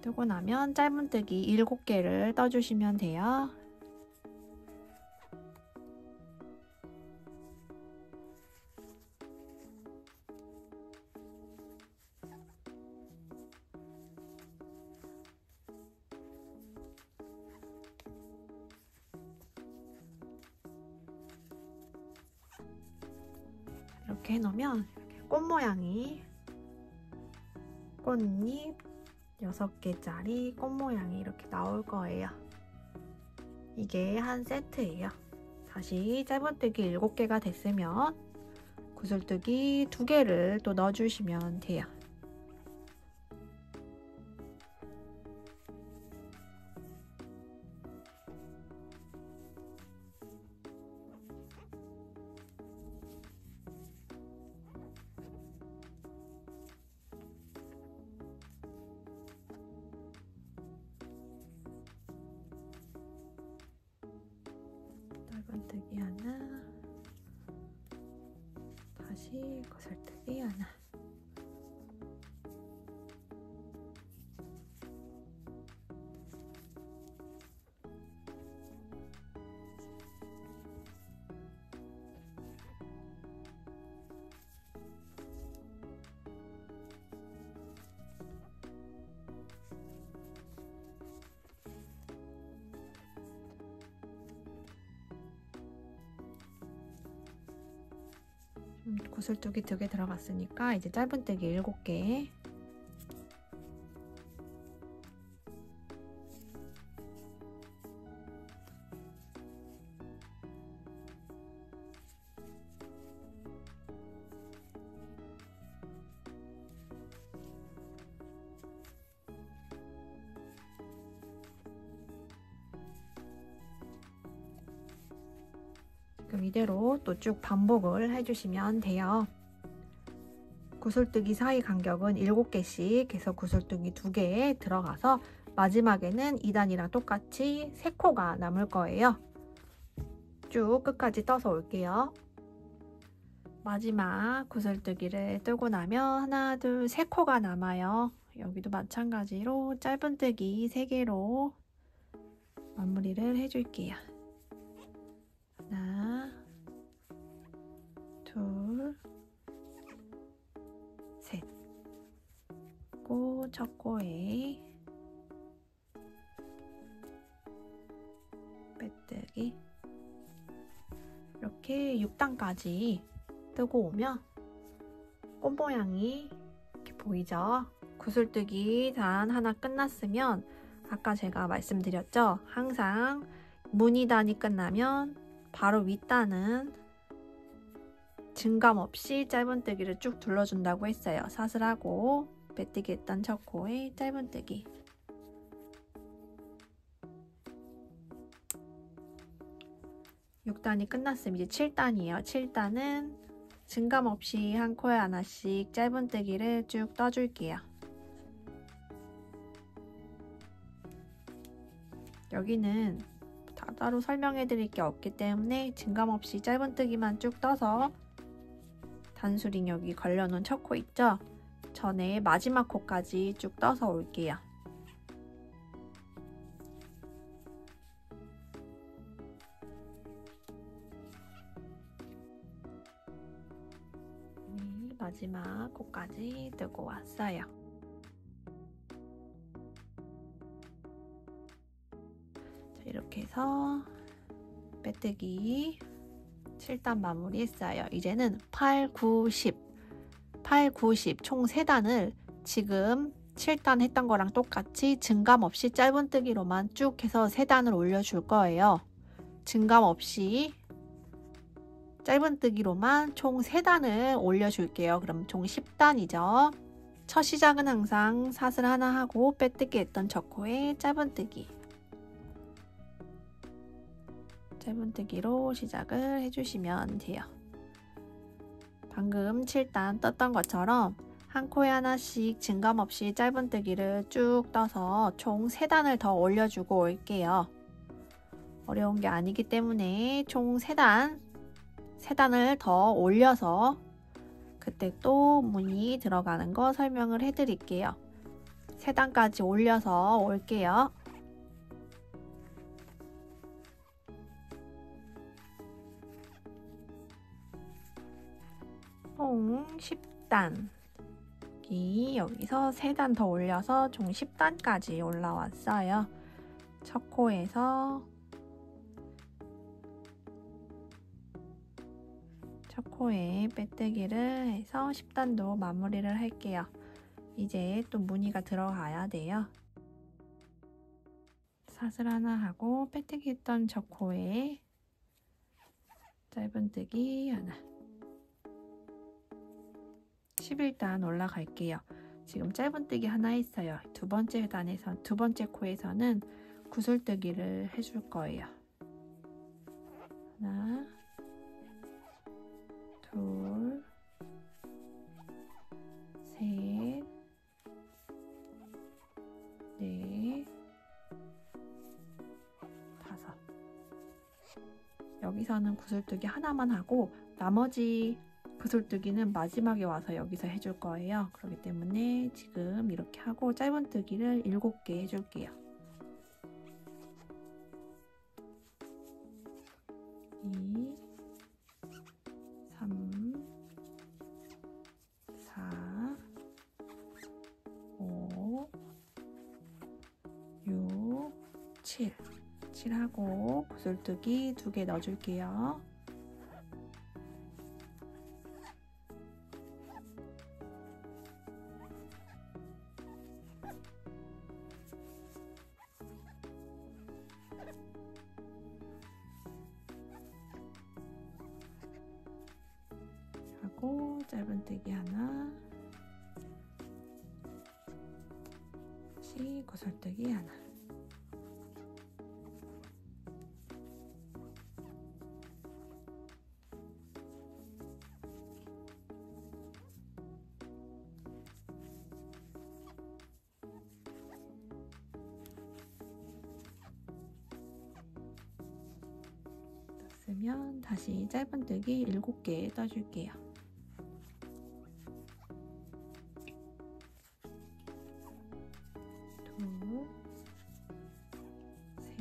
뜨고 나면 짧은뜨기 7개를 떠주시면 돼요. 이렇게 해놓으면 꽃 모양이 꽃잎 6개짜리 꽃 모양이 이렇게 나올 거예요. 이게 한 세트예요. 다시 짧은뜨기 7개가 됐으면 구슬뜨기 2개를 또 넣어주시면 돼요. 짧은뜨기 하나, 다시 구슬뜨기 하나. 구슬뜨기 2개 들어갔으니까 이제 짧은뜨기 7개. 그럼 이대로 또 쭉 반복을 해주시면 돼요. 구슬뜨기 사이 간격은 7개씩 해서 구슬뜨기 2개 들어가서 마지막에는 2단이랑 똑같이 3코가 남을 거예요. 쭉 끝까지 떠서 올게요. 마지막 구슬뜨기를 뜨고 나면 하나, 둘, 3코가 남아요. 여기도 마찬가지로 짧은뜨기 3개로 마무리를 해줄게요. 하나, 둘, 셋. 첫 코에 빼뜨기. 이렇게 6단까지 뜨고 오면 꽃 모양이 이렇게 보이죠? 구슬뜨기 단 하나 끝났으면 아까 제가 말씀드렸죠? 항상 무늬단이 끝나면 바로 윗단은 증감 없이 짧은뜨기를 쭉 둘러준다고 했어요. 사슬하고 빼뜨기 했던 첫 코에 짧은뜨기. (6단이) 끝났으면 이제 7단이에요. 7단은 증감 없이 한 코에 하나씩 짧은뜨기를 쭉 떠줄게요. 여기는 따로 설명해 드릴 게 없기 때문에 증감 없이 짧은뜨기만 쭉 떠서 단수링 여기 걸려놓은 첫 코 있죠? 전에 마지막 코까지 쭉 떠서 올게요. 마지막 코까지 뜨고 왔어요. 자, 이렇게 해서 빼뜨기 7단 마무리했어요. 이제는 8, 9, 10 총 3단을 지금 7단 했던 거랑 똑같이 증감 없이 짧은뜨기로만 쭉 해서 3단을 올려줄 거예요. 증감 없이 짧은뜨기로만 총 3단을 올려줄게요. 그럼 총 10단이죠. 첫 시작은 항상 사슬 하나 하고 빼뜨기 했던 첫 코에 짧은뜨기로 시작을 해주시면 돼요. 방금 7단 떴던 것처럼 한 코에 하나씩 증감 없이 짧은뜨기를 쭉 떠서 총 3단을 더 올려주고 올게요. 어려운 게 아니기 때문에 총 3단을 더 올려서 그때 또 무늬 들어가는 거 설명을 해드릴게요. 3단까지 올려서 올게요. 총 10단. 여기서 3단 더 올려서 총 10단까지 올라왔어요. 첫 코에서 첫 코에 빼뜨기를 해서 10단도 마무리를 할게요. 이제 또 무늬가 들어가야 돼요. 사슬 하나 하고 빼뜨기 했던 첫 코에 짧은뜨기 하나. 11단 올라갈게요. 지금 짧은뜨기 하나 했어요. 두 번째 코에서는 구슬뜨기를 해줄 거예요. 하나, 둘, 셋, 넷, 다섯. 여기서는 구슬뜨기 하나만 하고 나머지 구슬뜨기는 마지막에 와서 여기서 해줄 거예요. 그렇기 때문에 지금 이렇게 하고 짧은뜨기를 7개 해줄게요. 2, 3, 4, 5, 6, 7. 7하고 구슬뜨기 2개 넣어줄게요. 하고 짧은뜨기 하나, 다시 구슬뜨기 하나. 떴으면 다시 짧은뜨기 7개 떠줄게요. 둘, 셋,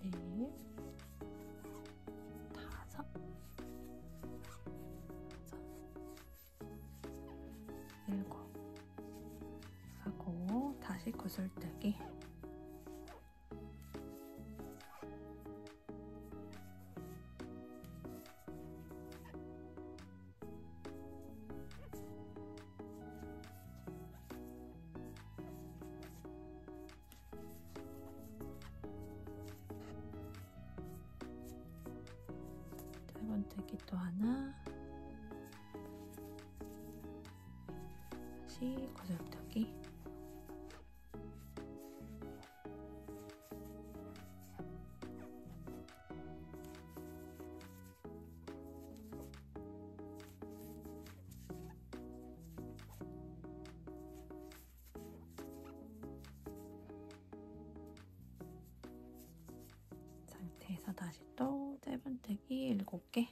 넷, 다섯, 일곱 하고 다시 구슬뜨기. 짧은뜨기 또 하나, 다시 구슬뜨기. 상태에서 다시 또 짧은뜨기 7개.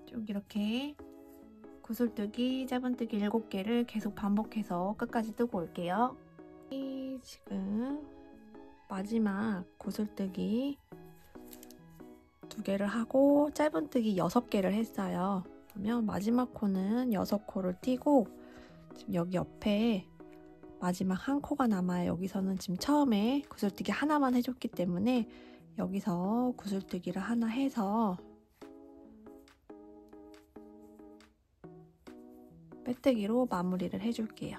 쭉 이렇게 구슬뜨기, 짧은뜨기 7개를 계속 반복해서 끝까지 뜨고 올게요. 지금 마지막 구슬뜨기 2개를 하고 짧은뜨기 6개를 했어요. 그러면 마지막 코는 6코를 띄고 지금 여기 옆에 마지막 한 코가 남아요. 여기서는 지금 처음에 구슬뜨기 하나만 해줬기 때문에 여기서 구슬뜨기를 하나 해서 빼뜨기로 마무리를 해줄게요.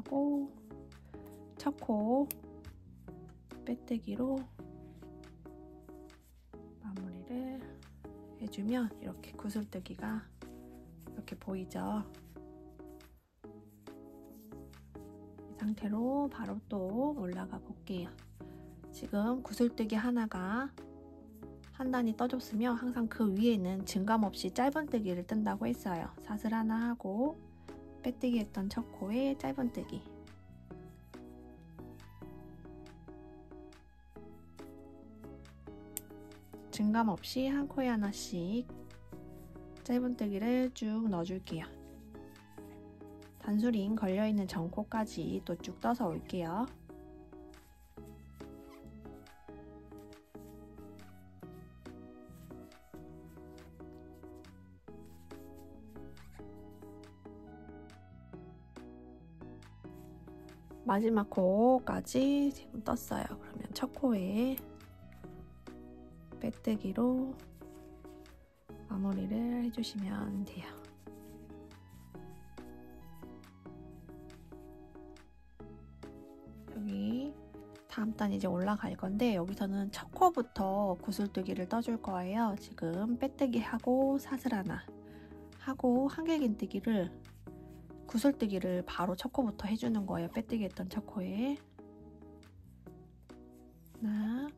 하고 첫 코 빼뜨기로 마무리를 해주면 이렇게 구슬뜨기가 이렇게 보이죠? 이 상태로 바로 또 올라가 볼게요. 지금 구슬뜨기 하나가 한 단이 떠줬으면 항상 그 위에는 증감 없이 짧은뜨기를 뜬다고 했어요. 사슬 하나 하고 빼뜨기 했던 첫 코에 짧은뜨기, 증감 없이 한 코에 하나씩 짧은뜨기를 쭉 넣어줄게요. 단수링 걸려있는 전코까지 또 쭉 떠서 올게요. 마지막 코까지 지금 떴어요. 그러면 첫 코에 빼뜨기로 마무리를 해주시면 돼요. 여기 다음 단 이제 올라갈 건데 여기서는 첫 코부터 구슬뜨기를 떠줄 거예요. 지금 빼뜨기 하고 사슬 하나 하고 한길긴뜨기를 구슬뜨기를 바로 첫 코부터 해주는 거예요. 빼뜨기 했던 첫 코에 하나,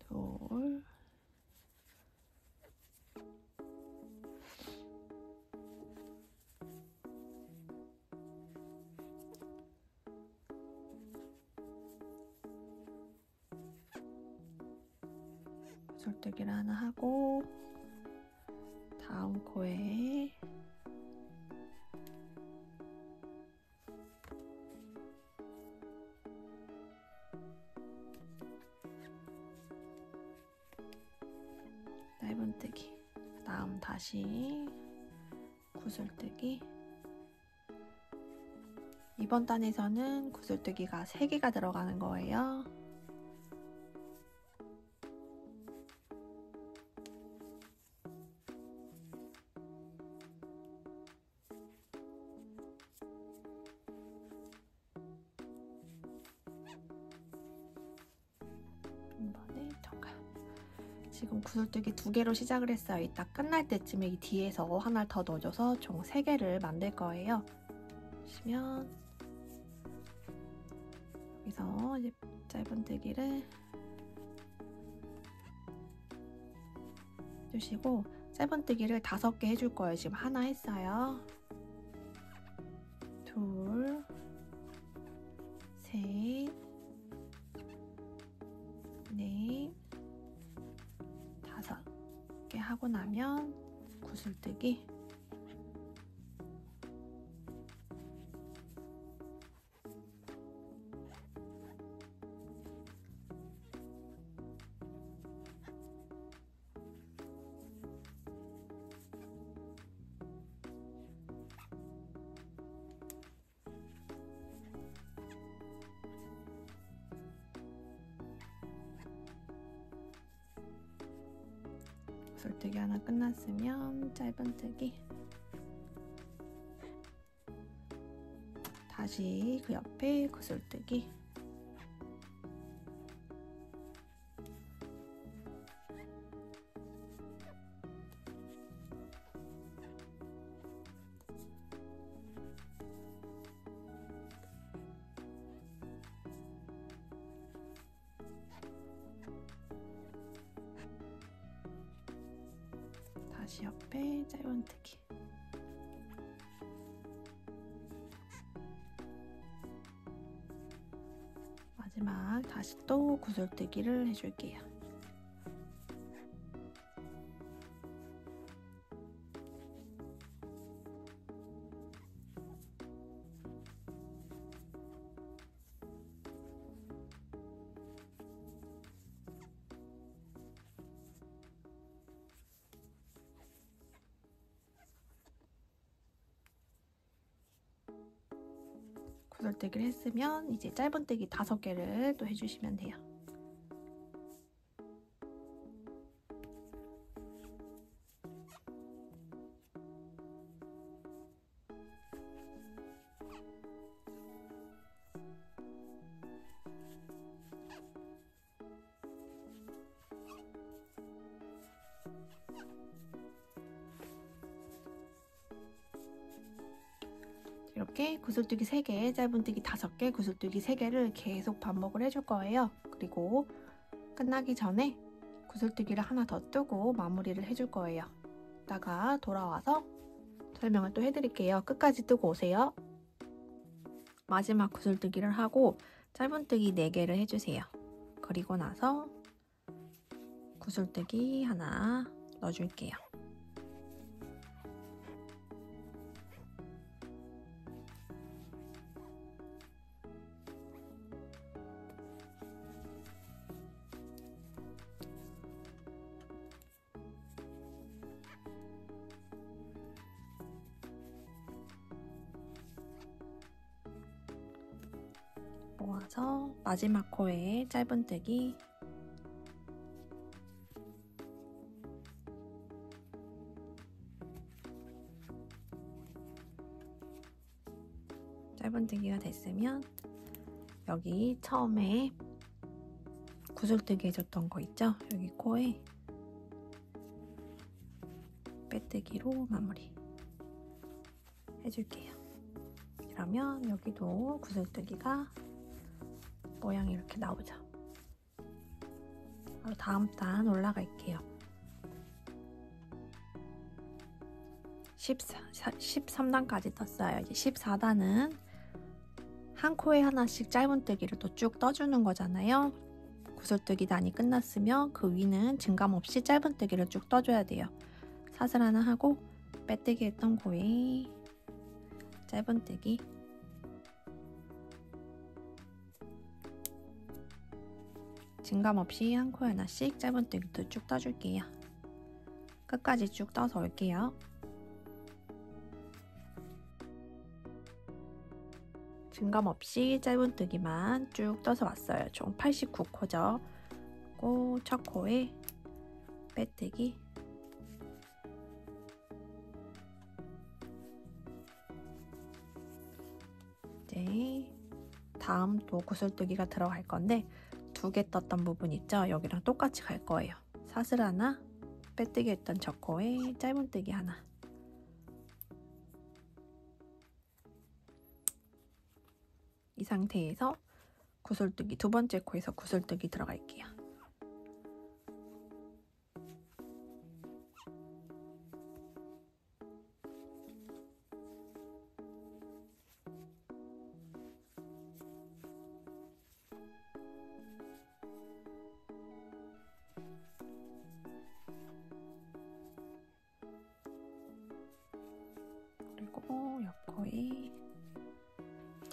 둘, 구슬뜨기를 하나 하고 다음 코에 짧은뜨기, 그 다음 다시 구슬뜨기. 이번 단에서는 구슬뜨기가 3개가 들어가는 거예요. 한 번에 통과. 지금 구슬뜨기 2개로 시작을 했어요. 이따 끝날 때쯤에 이 뒤에서 하나를 더 넣어줘서 총 3개를 만들 거예요. 보시면 여기서 이제 짧은뜨기를 해주시고 짧은뜨기를 5개 해줄 거예요. 지금 하나 했어요. 둘, 셋, 넷, 5개 하고 나면 구슬뜨기, 구슬뜨기 하나 끝났으면 짧은뜨기, 다시 그 옆에 구슬뜨기, 다시 옆에 짧은뜨기, 마지막 다시 또 구슬뜨기를 해줄게요. 구슬뜨기를 했으면 이제 짧은뜨기 5개를 또 해주시면 돼요. 이렇게 구슬뜨기 3개, 짧은뜨기 5개, 구슬뜨기 3개를 계속 반복을 해줄 거예요. 그리고 끝나기 전에 구슬뜨기를 하나 더 뜨고 마무리를 해줄 거예요. 이따가 돌아와서 설명을 또 해드릴게요. 끝까지 뜨고 오세요. 마지막 구슬뜨기를 하고 짧은뜨기 4개를 해주세요. 그리고 나서 구슬뜨기 하나 넣어줄게요. 모아서 마지막 코에 짧은뜨기 짧은뜨기가 됐으면 여기 처음에 구슬뜨기 해줬던 거 있죠? 여기 코에 빼뜨기로 마무리 해줄게요. 그러면 여기도 구슬뜨기가 모양이 이렇게 나오죠. 바로 다음 단 올라갈게요. 13단까지 떴어요. 이제 14단은 한 코에 하나씩 짧은뜨기를 또 쭉 떠주는 거잖아요. 구슬뜨기 단이 끝났으면 그 위는 증감 없이 짧은뜨기를 쭉 떠줘야 돼요. 사슬 하나 하고 빼뜨기 했던 코에 짧은뜨기 증감 없이 한 코에 하나씩 짧은뜨기도 쭉 떠줄게요. 끝까지 쭉 떠서 올게요. 증감 없이 짧은뜨기만 쭉 떠서 왔어요. 총 89코죠. 그리고 첫 코에 빼뜨기 이제 다음 또 구슬뜨기가 들어갈 건데 2개 떴던 부분 있죠? 여기랑 똑같이 갈 거예요. 사슬 하나, 빼뜨기 했던 저 코에 짧은뜨기 하나. 이 상태에서 구슬뜨기, 2번째 코에서 구슬뜨기 들어갈게요. 그리고 옆코에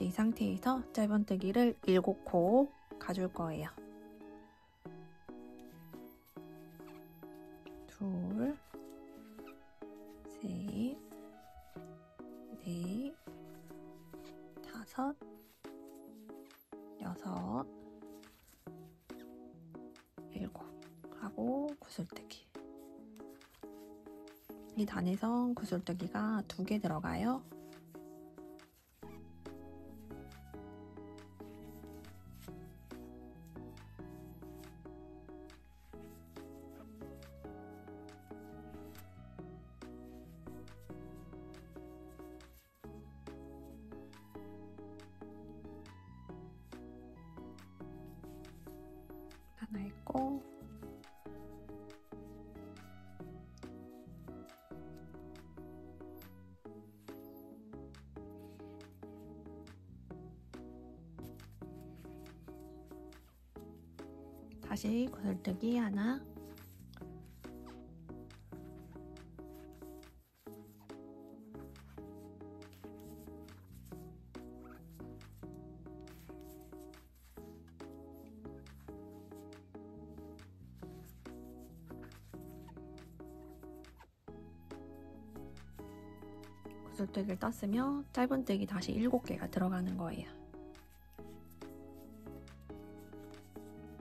이 상태에서 짧은뜨기를 7코 가줄 거예요. 둘, 셋, 넷, 다섯, 여섯, 일곱 하고 구슬뜨기. 이 단에선 구슬뜨기가 2개 들어가요. 하나 있고 다시 구슬뜨기 하나, 구슬뜨기를 떴으면 짧은뜨기 다시 7개가 들어가는 거예요.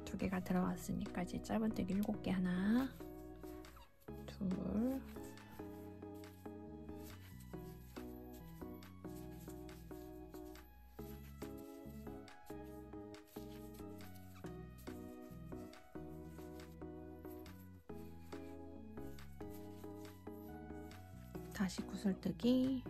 2개가 들어갔으니까 이제 짧은뜨기 7개 하나, 둘, 다시 구슬뜨기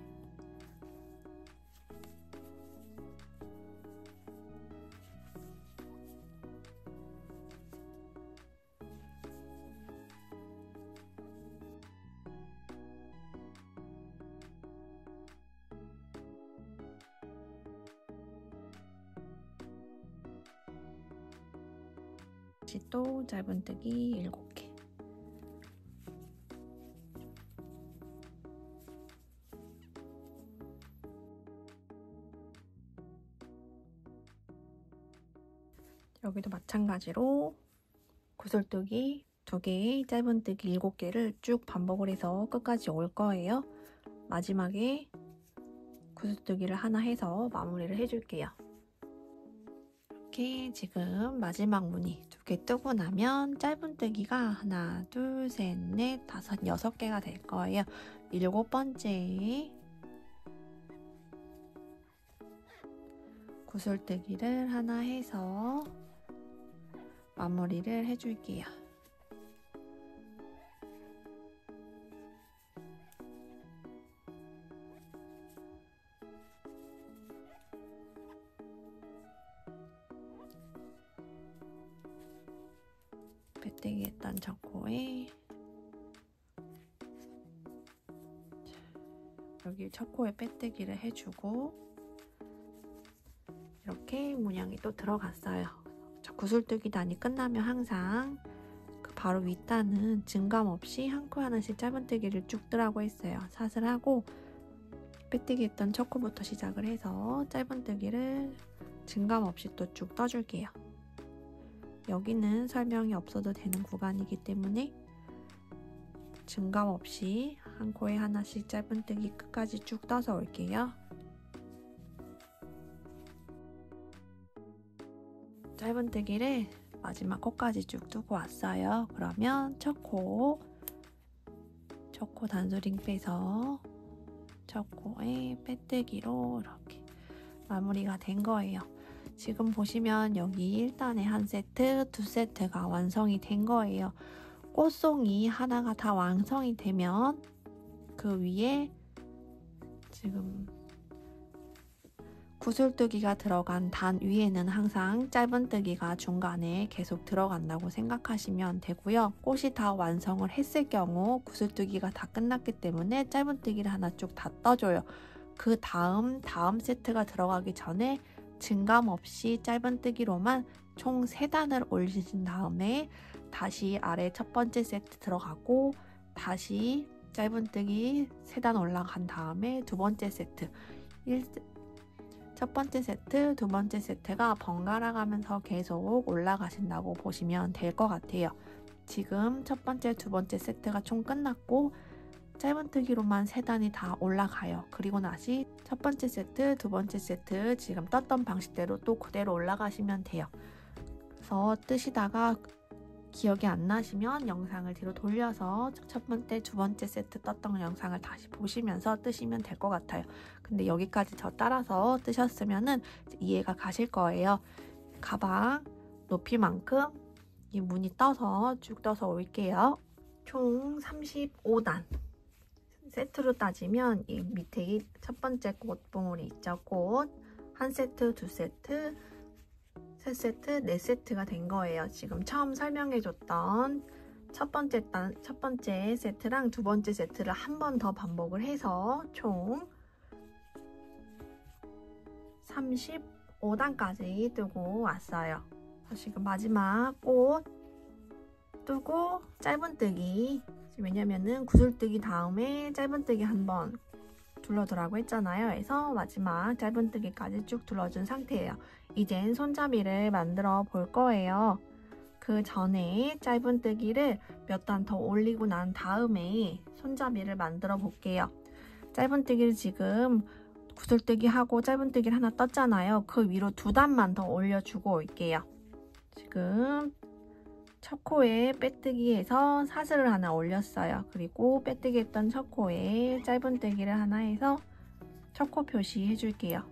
다시 또 짧은뜨기 7개. 여기도 마찬가지로 구슬뜨기 2개, 짧은뜨기 7개를 쭉 반복을 해서 끝까지 올 거예요. 마지막에 구슬뜨기를 하나 해서 마무리를 해줄게요. 이렇게 지금 마지막 무늬 2개 뜨고 나면 짧은뜨기가 하나, 둘, 셋, 넷, 다섯, 6개가 될 거예요. 7번째 구슬뜨기를 하나 해서 마무리를 해줄게요. 빼뜨기 했던 첫 코에 여기 첫 코에 빼뜨기를 해주고 이렇게 문양이 또 들어갔어요. 구슬뜨기 단이 끝나면 항상 그 바로 윗단은 증감 없이 한 코 하나씩 짧은뜨기를 쭉 뜨라고 했어요. 삿을 하고 빼뜨기 했던 첫 코부터 시작을 해서 짧은뜨기를 증감 없이 또 쭉 떠줄게요. 여기는 설명이 없어도 되는 구간이기 때문에 증감 없이 한 코에 하나씩 짧은뜨기 끝까지 쭉 떠서 올게요. 짧은뜨기를 마지막 코까지 쭉 뜨고 왔어요. 그러면 첫 코 단수링 빼서 첫 코에 빼뜨기로 이렇게 마무리가 된 거예요. 지금 보시면 여기 1단에 한 세트, 2세트가 완성이 된 거예요. 꽃송이 하나가 다 완성이 되면 그 위에 지금 구슬뜨기가 들어간 단 위에는 항상 짧은뜨기가 중간에 계속 들어간다고 생각하시면 되고요. 꽃이 다 완성을 했을 경우 구슬뜨기가 다 끝났기 때문에 짧은뜨기를 하나 쭉 다 떠줘요. 그 다음 세트가 들어가기 전에 증감 없이 짧은뜨기로만 총 3단을 올리신 다음에 다시 아래 첫 번째 세트 들어가고 다시 짧은뜨기 3단 올라간 다음에 두 번째 세트 첫 번째 세트, 두 번째 세트가 번갈아 가면서 계속 올라가신다고 보시면 될 것 같아요. 지금 첫 번째, 두 번째 세트가 총 끝났고 짧은뜨기로만 3단이 다 올라가요. 그리고 다시 첫 번째 세트, 두 번째 세트 지금 떴던 방식대로 또 그대로 올라가시면 돼요. 그래서 뜨시다가 기억이 안 나시면 영상을 뒤로 돌려서 첫 번째, 두 번째 세트 떴던 영상을 다시 보시면서 뜨시면 될 것 같아요. 근데 여기까지 저 따라서 뜨셨으면은 이해가 가실 거예요. 가방 높이만큼 이 무늬 떠서 쭉 떠서 올게요. 총 35단. 세트로 따지면 이 밑에 첫 번째 꽃봉오리 있죠. 꽃 한 세트, 두 세트, 세 세트, 네 세트가 된 거예요. 지금 처음 설명해줬던 첫 번째 세트랑 두 번째 세트를 한 번 더 반복을 해서 총 35단까지 뜨고 왔어요. 지금 마지막 꽃 뜨고 짧은뜨기, 왜냐면은 구슬뜨기 다음에 짧은뜨기 한번 둘러두라고 했잖아요. 그래서 마지막 짧은뜨기까지 쭉 둘러준 상태예요. 이젠 손잡이를 만들어 볼 거예요. 그 전에 짧은뜨기를 몇 단 더 올리고 난 다음에 손잡이를 만들어 볼게요. 짧은뜨기를 지금 구슬뜨기 하고 짧은뜨기를 하나 떴잖아요. 그 위로 2단만 더 올려주고 올게요. 지금 첫 코에 빼뜨기해서 사슬을 하나 올렸어요. 그리고 빼뜨기 했던 첫 코에 짧은뜨기를 하나 해서 첫 코 표시해 줄게요.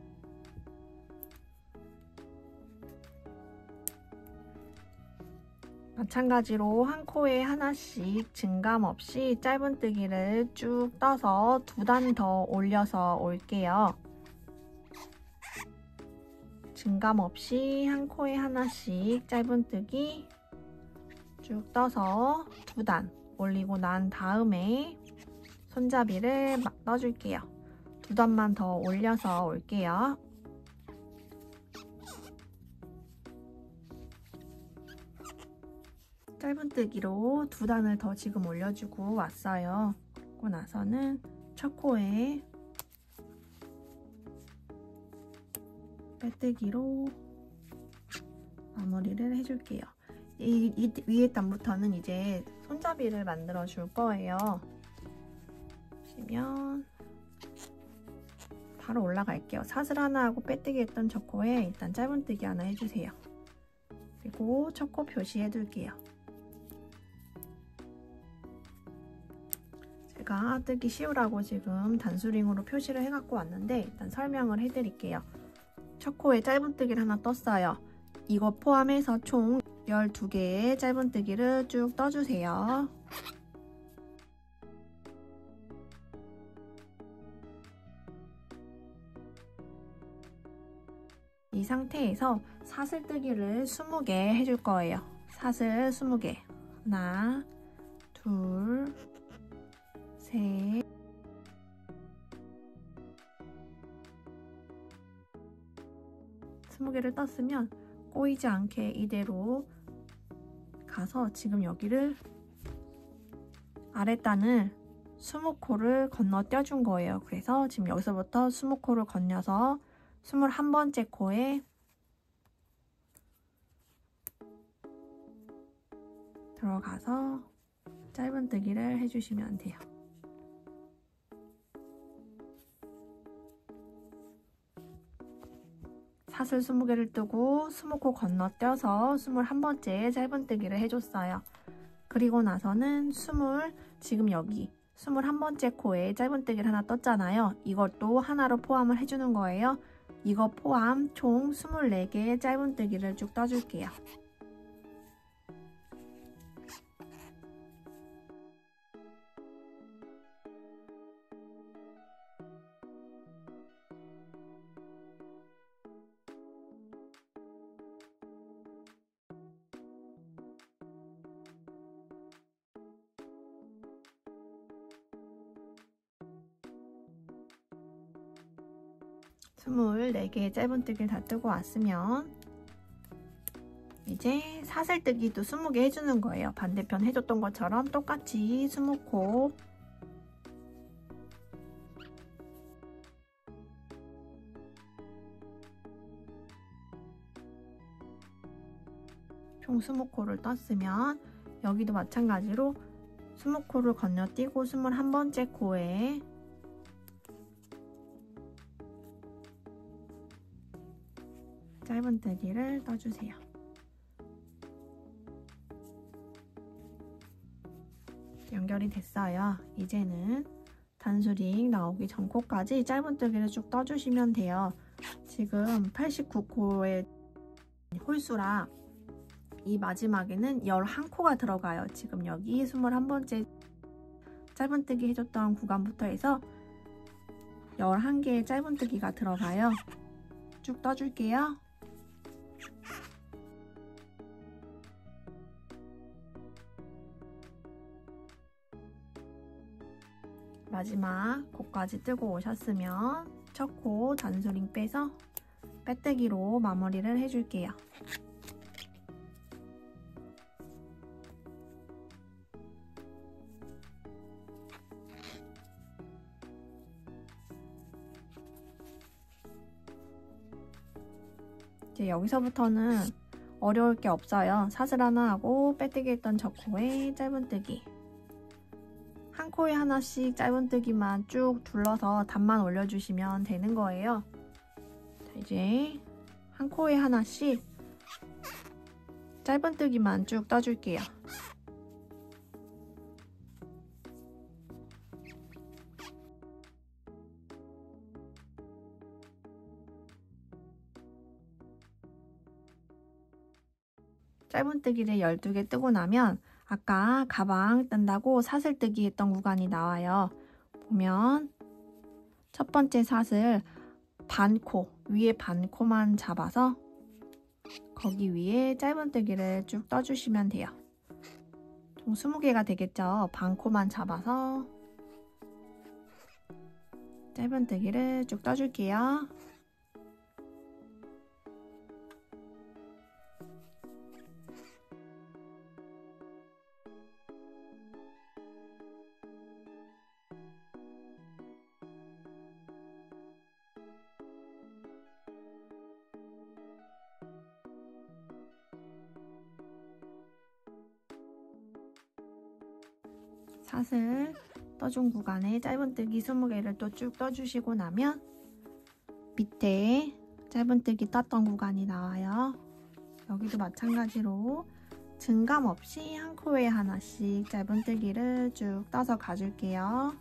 마찬가지로 한 코에 하나씩 증감 없이 짧은뜨기를 쭉 떠서 2단 더 올려서 올게요. 증감 없이 한 코에 하나씩 짧은뜨기 쭉 떠서 2단 올리고 난 다음에 손잡이를 막 넣어줄게요. 2단만 더 올려서 올게요. 짧은뜨기로 2단을 더 지금 올려주고 왔어요. 그리고 나서는 첫 코에 빼뜨기로 마무리를 해줄게요. 이 위에 단부터는 이제 손잡이를 만들어 줄 거예요. 보시면 바로 올라갈게요. 사슬 하나 하고 빼뜨기 했던 첫 코에 일단 짧은뜨기 하나 해주세요. 그리고 첫 코 표시해 둘게요. 제가 뜨기 쉬우라고 지금 단수링으로 표시를 해갖고 왔는데 일단 설명을 해드릴게요. 첫 코에 짧은뜨기를 하나 떴어요. 이거 포함해서 총 12개의 짧은뜨기를 쭉 떠주세요. 이 상태에서 사슬뜨기를 20개 해줄 거예요. 사슬 20개. 하나, 둘, 셋, 스무 개를 떴으면 꼬이지 않게 이대로 가서 지금 여기를 아랫단을 20코를 건너뛰어 준 거예요. 그래서 지금 여기서부터 20코를 건너서 21번째 코에 들어가서 짧은뜨기를 해주시면 돼요. 사슬 20개를 뜨고 20코 건너뛰어서 21번째 짧은뜨기를 해줬어요. 그리고 나서는 지금 여기 21번째 코에 짧은뜨기를 하나 떴잖아요. 이것도 하나로 포함을 해주는 거예요. 이거 포함 총 24개의 짧은뜨기를 쭉 떠줄게요. 스물 4개의 짧은뜨기를 다 뜨고 왔으면 이제 사슬뜨기도 20개 해주는 거예요. 반대편 해줬던 것처럼 똑같이 20코 총 20코를 떴으면 여기도 마찬가지로 20코를 건너뛰고 21번째 코에 짧은뜨기를 떠주세요. 연결이 됐어요. 이제는 단수링 나오기 전 코까지 짧은뜨기를 쭉 떠주시면 돼요. 지금 89코의 홀수라 이 마지막에는 11코가 들어가요. 지금 여기 21번째 짧은뜨기 해줬던 구간부터 해서 11개의 짧은뜨기가 들어가요. 쭉 떠줄게요. 마지막 코까지 뜨고 오셨으면 첫 코 단수링 빼서 빼뜨기로 마무리를 해줄게요. 이제 여기서부터는 어려울 게 없어요. 사슬 하나 하고 빼뜨기 했던 저 코에 짧은뜨기, 한 코에 하나씩 짧은뜨기만 쭉 둘러서 단만 올려주시면 되는 거예요. 자, 이제 한 코에 하나씩 짧은뜨기만 쭉 떠줄게요. 짧은뜨기를 12개 뜨고 나면 아까 가방 뜬다고 사슬뜨기 했던 구간이 나와요. 보면 첫 번째 사슬 반코, 위에 반코만 잡아서 거기 위에 짧은뜨기를 쭉 떠주시면 돼요. 총 20개가 되겠죠. 반코만 잡아서 짧은뜨기를 쭉 떠줄게요. 사슬 떠준 구간에 짧은뜨기 20개를 또 쭉 떠주시고 나면 밑에 짧은뜨기 떴던 구간이 나와요. 여기도 마찬가지로 증감 없이 한 코에 하나씩 짧은뜨기를 쭉 떠서 가줄게요.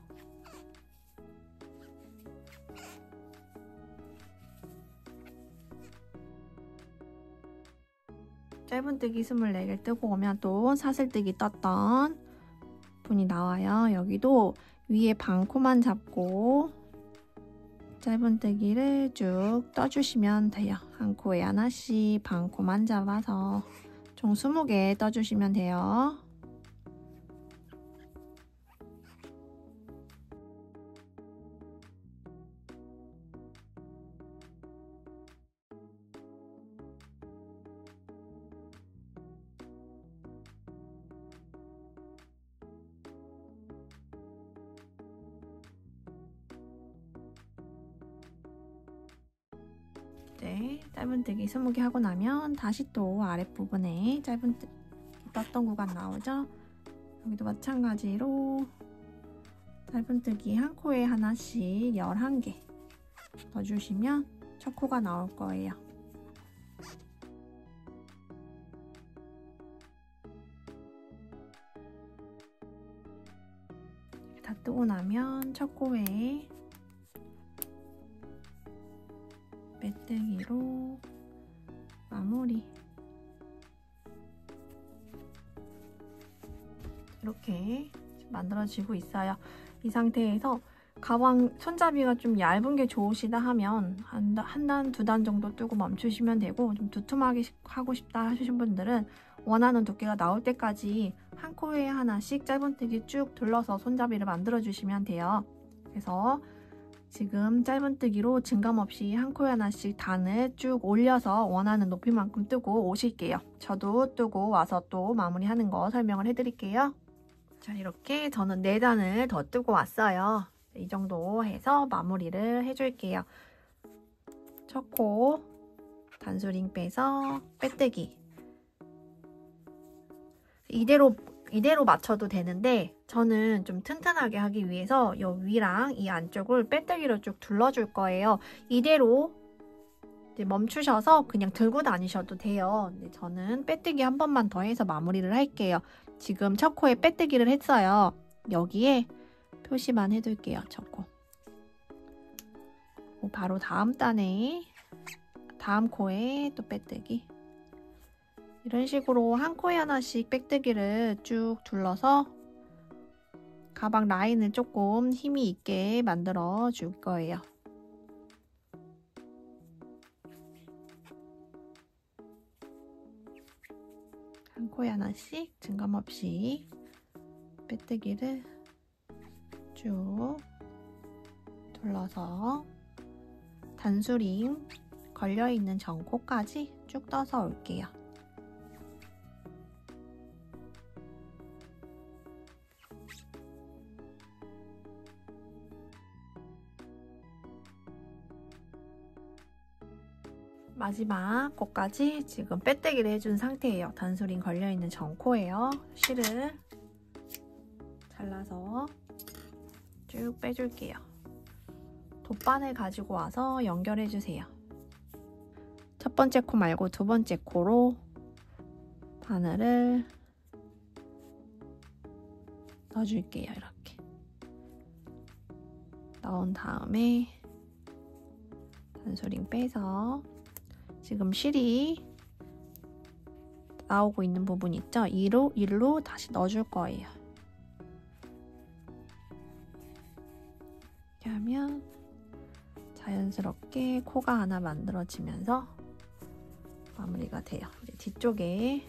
짧은뜨기 24개를 뜨고 오면 또 사슬뜨기 떴던 분이 나와요. 여기도 위에 반코만 잡고 짧은뜨기를 쭉 떠주시면 돼요. 한 코에 하나씩 반코만 잡아서 총 20개 떠주시면 돼요. 네, 짧은뜨기 20개 하고 나면 다시 또 아랫부분에 짧은뜨기 떴던 구간 나오죠? 여기도 마찬가지로 짧은뜨기 한 코에 하나씩 11개 넣어주시면 첫 코가 나올 거예요. 다 뜨고 나면 첫 코에 빼뜨기로 마무리. 이렇게 만들어지고 있어요. 이 상태에서 가방 손잡이가 좀 얇은 게 좋으시다 하면 한 단, 두 단 정도 뜨고 멈추시면 되고, 좀 두툼하게 하고 싶다 하시는 분들은 원하는 두께가 나올 때까지 한 코에 하나씩 짧은뜨기 쭉 둘러서 손잡이를 만들어 주시면 돼요. 그래서 지금 짧은뜨기로 증감 없이 한 코에 하나씩 단을 쭉 올려서 원하는 높이만큼 뜨고 오실게요. 저도 뜨고 와서 또 마무리하는 거 설명을 해드릴게요. 자, 이렇게 저는 4단을 더 뜨고 왔어요. 이 정도 해서 마무리를 해줄게요. 첫 코 단수링 빼서 빼뜨기. 이대로 맞춰도 되는데 저는 좀 튼튼하게 하기 위해서 이 위랑 이 안쪽을 빼뜨기로 쭉 둘러줄 거예요. 이대로 이제 멈추셔서 그냥 들고 다니셔도 돼요. 근데 저는 빼뜨기 한 번만 더 해서 마무리를 할게요. 지금 첫 코에 빼뜨기를 했어요. 여기에 표시만 해둘게요. 첫 코. 바로 다음 코에 또 빼뜨기. 이런 식으로 한 코에 하나씩 빼뜨기를 쭉 둘러서 가방 라인을 조금 힘이 있게 만들어 줄 거예요. 한 코에 하나씩 증감 없이 빼뜨기를 쭉 둘러서 단수링 걸려있는 전코까지 쭉 떠서 올게요. 마지막 코까지 지금 빼뜨기를 해준 상태예요. 단수링 걸려있는 전코예요. 실을 잘라서 쭉 빼줄게요. 돗바늘 가지고 와서 연결해주세요. 첫 번째 코 말고 두 번째 코로 바늘을 넣어줄게요. 이렇게 넣은 다음에 단수링 빼서 지금 실이 나오고 있는 부분 있죠? 일로 다시 넣어줄 거예요. 이렇게 하면 자연스럽게 코가 하나 만들어지면서 마무리가 돼요. 이제 뒤쪽에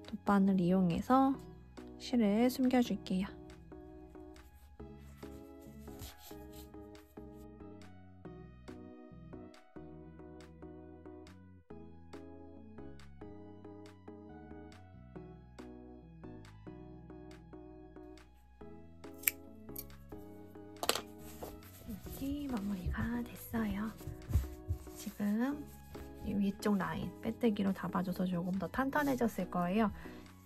돗바늘 이용해서 실을 숨겨줄게요. 이렇게 마무리가 됐어요. 지금 이 위쪽 라인 빼뜨기로 잡아줘서 조금 더 탄탄해졌을 거예요.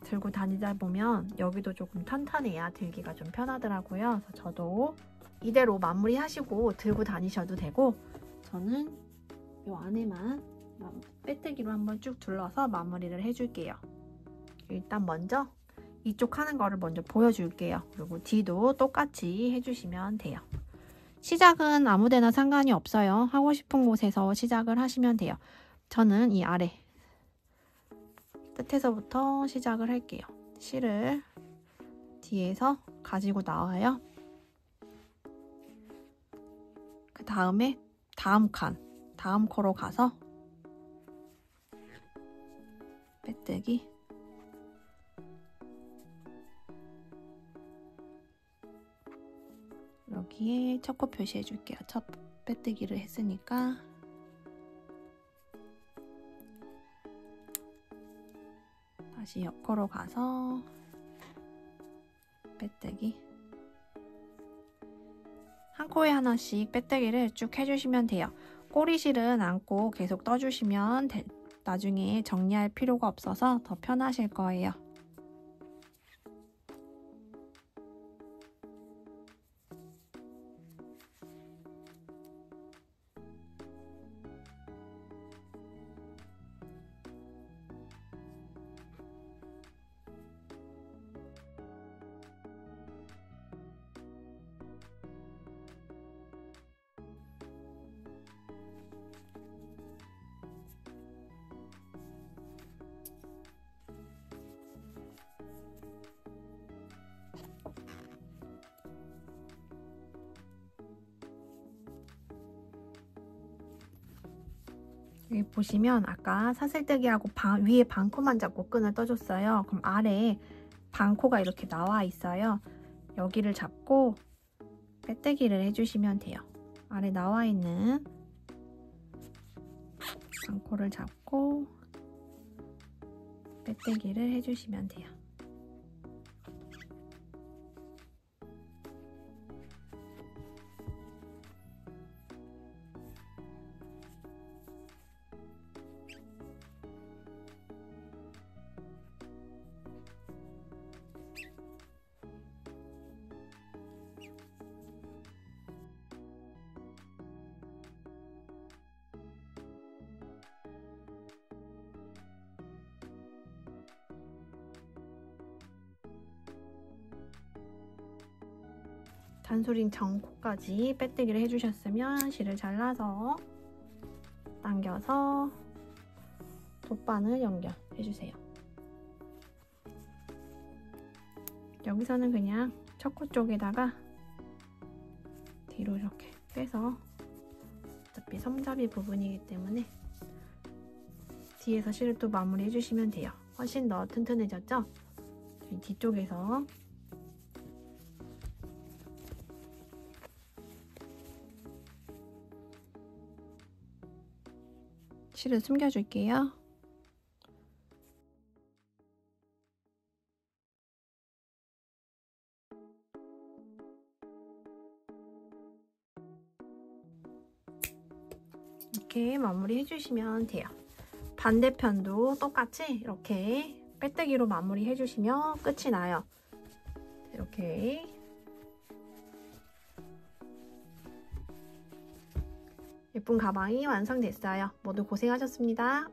들고 다니다 보면 여기도 조금 탄탄해야 들기가 좀 편하더라고요. 그래서 저도 이대로 마무리 하시고 들고 다니셔도 되고, 저는 이 안에만 빼뜨기로 한번 쭉 둘러서 마무리를 해줄게요. 일단 먼저 이쪽 하는 거를 먼저 보여줄게요. 그리고 뒤도 똑같이 해주시면 돼요. 시작은 아무데나 상관이 없어요. 하고 싶은 곳에서 시작을 하시면 돼요. 저는 이 아래 끝에서부터 시작을 할게요. 실을 뒤에서 가지고 나와요. 그 다음에 다음 코로 가서 빼뜨기, 여기에 첫 코 표시해 줄게요. 첫 빼뜨기를 했으니까. 다시 옆코로 가서 빼뜨기. 한 코에 하나씩 빼뜨기를 쭉 해주시면 돼요. 꼬리실은 안고 계속 떠주시면 나중에 정리할 필요가 없어서 더 편하실 거예요. 여기 보시면 아까 사슬뜨기하고 위에 반코만 잡고 끈을 떠줬어요. 그럼 아래에 반코가 이렇게 나와 있어요. 여기를 잡고 빼뜨기를 해주시면 돼요. 아래 나와 있는 반코를 잡고 빼뜨기를 해주시면 돼요. 단소린 전코까지 빼뜨기를 해주셨으면 실을 잘라서 당겨서 돗바늘 연결해주세요. 여기서는 그냥 첫 코 쪽에다가 뒤로 이렇게 빼서, 어차피 섬잡이 부분이기 때문에 뒤에서 실을 또 마무리 해주시면 돼요. 훨씬 더 튼튼해졌죠? 뒤쪽에서 실을 숨겨줄게요. 이렇게 마무리 해주시면 돼요. 반대편도 똑같이 이렇게 빼뜨기로 마무리 해주시면 끝이 나요. 이렇게 예쁜 가방이 완성됐어요. 모두 고생하셨습니다.